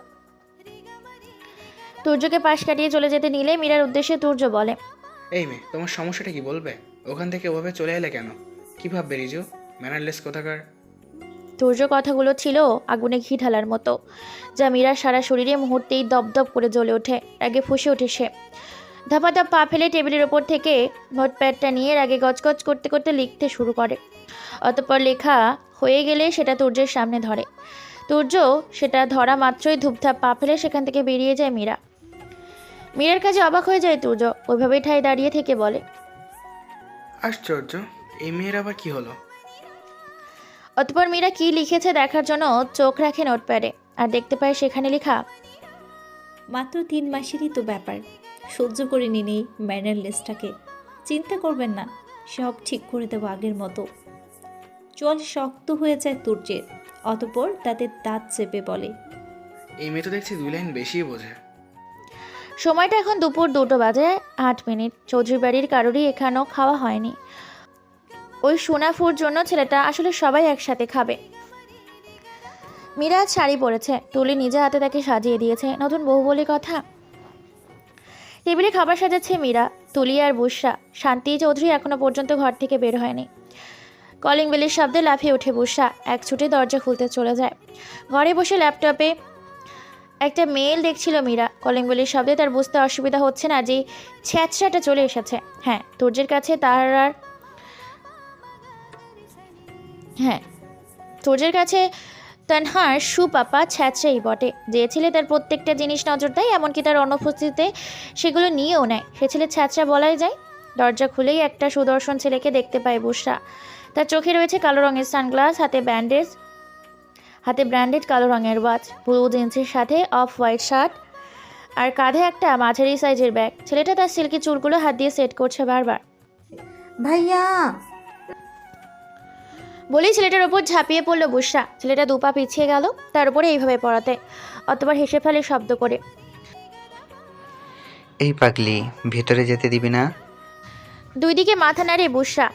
তুর্যকে পাশ কাটিয়ে চলে যেতে নিলে মীরার উদ্দেশ্যে তুর্য বলে, এই মেয়ে, তোমার সমস্যাটা কি বলবে? ওখান থেকে ওভাবে চলে এলে কেন? কি ভাববে রিজু? ম্যানারলেস কোথাকার। তুর্য কথাগুলো ছিল আগুনে ঘি ঢালার মতো, যা মীরার সারা শরীরে মুহূর্তেই দপদপ করে জ্বলে ওঠে। রাগে ফুঁসে ওঠে সে। ধাপাধাপ পা ফেলে টেবিলের ওপর থেকে নোটপ্যাডটা নিয়ে রাগে গজগজ করতে করতে লিখতে শুরু করে। অতঃপর লেখা হয়ে গেলে সেটা তুর্যের সামনে ধরে। তুর্য সেটা ধরা মাত্রই ধূপধাপ পা ফেলে সেখান থেকে বেরিয়ে যায় মীরা। মীরার কাছে অবাক হয়ে যায় তুর্য। ওইভাবেই ঠায় দাঁড়িয়ে থেকে বলে, আশ্চর্য, এই মেয়ের আবার কি হলো? অতঃপর মীরা কি লিখেছে দেখার জন্য চোখ রাখে নোটপ্যাডে। আর দেখতে পায় সেখানে লেখা, মাত্র 3 মাসেরই তো ব্যাপার, সহ্য করে নিন এই ম্যানারলেসটাকে। চিন্তা করবেন না, সব ঠিক করে দেবো আগের মতো। চল শক্ত হয়ে যায় তুর্যের। অতঃপর তাদের দাঁত চেপে বলে, এই মেয়ে তো দেখছি 2 লাইন বেশিই বোঝে। সময়টা এখন দুপুর 2টো বাজে 8 মিনিট। চৌধুরী বাড়ির কারোরই এখানেও খাওয়া হয়নি। ওই সোনাফুর জন্য ছেলেটা আসলে সবাই একসাথে খাবে। মীরা শাড়ি পরেছে, তুলি নিজে হাতে তাকে সাজিয়ে দিয়েছে। নতুন বউ বলে কথা। টেবিলে খাবার সাজাচ্ছে মীরা, তুলি আর বুসরা। শান্তি চৌধুরী এখনো পর্যন্ত ঘর থেকে বের হয়নি। কলিং বেলের শব্দে লাফিয়ে ওঠে বুসরা। এক ছুটে দরজা খুলতে চলে যায়। ঘরে বসে ল্যাপটপে একটা মেল দেখছিল মীরা। কলিং বেলের শব্দে তার বুঝতে অসুবিধা হচ্ছে না যে ছ্যাঁচড়াটা চলে এসেছে। তুর্যের কাছে তানহার সুপাপা ছ্যাঁচড়াই বটে। যে ছেলে তার প্রত্যেকটা জিনিস নজর দেয়, এমনকি তার অনুপস্থিতিতে সেগুলো নিয়েও নেয়, সে ছেলে ছ্যাঁচড়া বলাই যায়। দরজা খুলেই একটা সুদর্শন ছেলেকে দেখতে পায় বুসরা। তার চোখে রয়েছে কালো রঙের সানগ্লাস, হাতে ব্যান্ডেজ, হাতে ব্র্যান্ডেড কালো রঙের ওয়াচ, ব্লু জিন্সের সাথে অফ হোয়াইট শার্ট, আর কাঁধে একটা মাঝারি সাইজের ব্যাগ। ছেলেটা তার সিল্কি চুলগুলো হাত দিয়ে সেট করছে বারবার। ভাইয়া বলেই ছেলেটার ওপর ঝাঁপিয়ে পড়লো বুশরা। ছেলেটা দুপা পিছিয়ে গেল তার উপরে এইভাবে পড়াতে, অতবার হেসে ফেলে শব্দ করে। এই পাগলি, ভেতরে যেতে দিবি না? দুই দিকে মাথা নাড়ে বুশরা,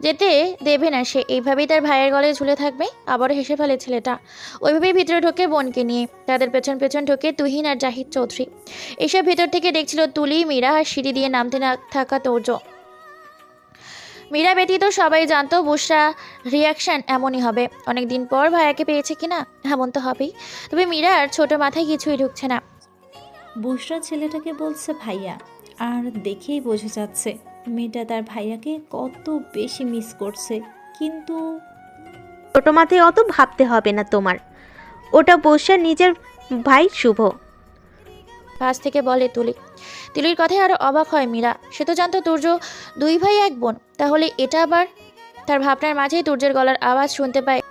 যেতে দেবে না সে। এইভাবেই তার ভাইয়ের গলায় ঝুলে থাকবে। আবারও হেসে ফেলে ছেলেটা। ওইভাবেই ভিতরে ঢোকে বোনকে নিয়ে। তাদের পেছন পেছন ঢোকে তুহিন আর জাহিদ চৌধুরী। এসব ভেতর থেকে দেখছিল তুলি, মীরা আর সিঁড়ি দিয়ে নামতে না থাকা তোর্য। মীরা ব্যতীত সবাই জানতো বুশরা রিয়াকশন এমনই হবে। অনেকদিন পর ভাইয়াকে পেয়েছে কিনা, এমন তো হবেই। তবে মীরার ছোট মাথায় কিছুই ঢুকছে না। বুশরা ছেলেটাকে বলছে ভাইয়া, আর দেখেই বোঝা যাচ্ছে মেয়েটা তার ভাইয়াকে কত বেশি মিস করছে। কিন্তু ছোট মাথায় অত ভাবতে হবে না তোমার, ওটা বসে নিজের ভাই শুভ। পাশ থেকে বলে তুলি। তুলির কথায় আরো অবাক হয় মীরা। সে তো জানতো তুর্য দুই ভাই এক বোন, তাহলে এটা আবার? তার ভাবনার মাঝেই তুর্যের গলার আওয়াজ শুনতে পায়।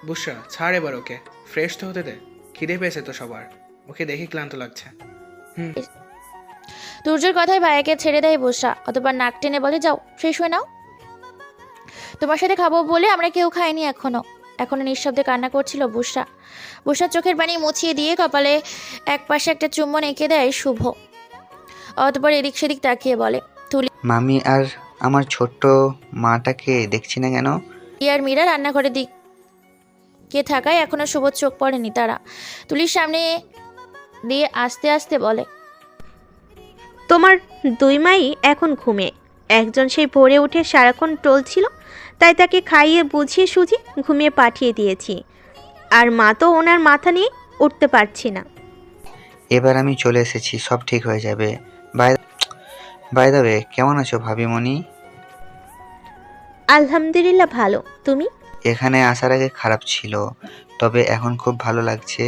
বুশরা ছাড় এবার ওকে, ফ্রেশ তো হতে দে। খিদে পেয়েছে তো সবার, ওকে দেখে ক্লান্ত লাগছে। তুর্যের কথায় ভাইয়াকে ছেড়ে দেয় বুশরা। অতবার নাক টেনে বলে, যাও ফ্রেশ হয়ে নাও, তোমার সাথে খাবো বলে আমরা কেউ খাইনি এখনো। নিঃশব্দে কান্না করছিল বুশরা। বুশরার চোখের পানি মুছিয়ে দিয়ে কপালে এক পাশে একটা চুম্বন এঁকে দেয় শুভ। অতপর এদিক সেদিক তাকিয়ে বলে, তুলি মামি আর আমার ছোট্ট মাটাকে দেখছি না কেন? আর মীরা রান্নাঘরের দিকে থাকায় এখনো শুভর চোখ পড়েনি তারা। তুলির সামনে দিয়ে আস্তে আস্তে বলে, তোমার দুই মাই এখন ঘুমে। একজন সেই ভোরে উঠে সারাক্ষণ টলছিল, তাই তাকে খাইয়ে বুঝিয়ে সুঝিয়ে ঘুমিয়ে পাঠিয়ে দিয়েছি। আর মা তো ওনার মাথা নিয়ে উঠতে পারছি না। এবার আমি চলে এসেছি, সব ঠিক হয়ে যাবে। বাই দ্য ওয়ে, কেমন আছো ভাবিমণি? আলহামদুলিল্লাহ ভালো, তুমি? এখানে আসার আগে খারাপ ছিল, তবে এখন খুব ভালো লাগছে।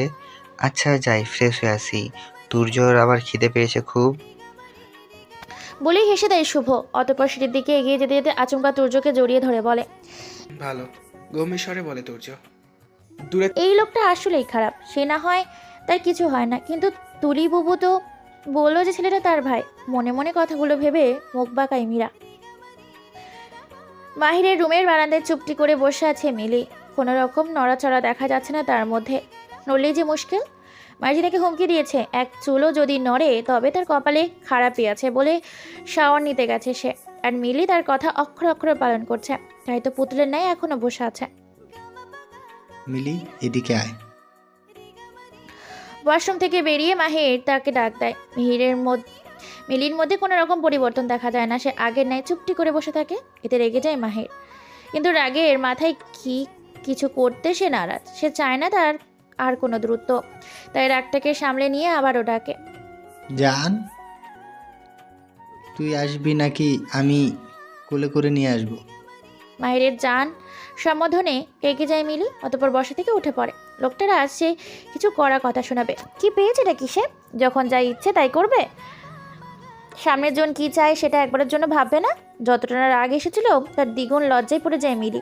আচ্ছা যাই, ফ্রেশ হয়ে আসি। তুর্যর আবার খিদে পেয়েছে খুব। বলেই হেসে দেয় শুভ। অতপর সিঁড়ির দিকে এগিয়ে যেতে যেতে আচমকা তুর্যকে জড়িয়ে ধরে বলে, ভালো, গম্ভীর স্বরে বলে তুর্য। দূরে এই লোকটা আসলেই খারাপ। সে না হয় তার কিছু হয় না, কিন্তু তুলি বুবু তো বললো যে ছেলেটা তার ভাই। মনে মনে কথাগুলো ভেবে মুখ বাঁকায় মীরা। মাহিরের রুমের বারান্দায় চুপটি করে বসে আছে মিলি। কোনো রকম নড়াচড়া দেখা যাচ্ছে না তার মধ্যে। নড়লেই যে মুশকিল। মাঝি তাকে হুমকি দিয়েছে, এক চুলও যদি নড়ে তবে তার কপালে খারাপই আছে বলে শাওয়ার নিতে গেছে সে। আর মিলি তার কথা অক্ষর অক্ষরে পালন করছে। তাই তো পুতুলের ন্যায় এখনো বসে আছে। মিলি, এদিকে আয়। ওয়াশরুম থেকে বেরিয়ে মাহির তাকে ডাক দেয়। মিলির মধ্যে কোনো রকম পরিবর্তন দেখা যায় না। সে আগের ন্যায় চুপটি করে বসে থাকে। এতে রেগে যায় মাহির, কিন্তু রাগের মাথায় কিছু করতে সে নারাজ। সে চায় না তার আর কোনো দ্রুত, তাই রাগটাকে সামলে নিয়ে আবারও ডাকে, জান তুই আসবি নাকি আমি কোলে করে নিয়ে আসবো? মাহিরের জান সম্বোধনে রেগে যায় মিলি। অতপর বসা থেকে উঠে পড়ে। লোকটারা আসছে কিছু কড়া কথা শোনাবে। কি পেয়েছে নাকি সে? যখন যা ইচ্ছে তাই করবে। সামনের জন কি চায় সেটা একবারের জন্য ভাববে না। যতটা রাগ এসেছিল তার দ্বিগুণ লজ্জায় পড়ে যায় মিলি।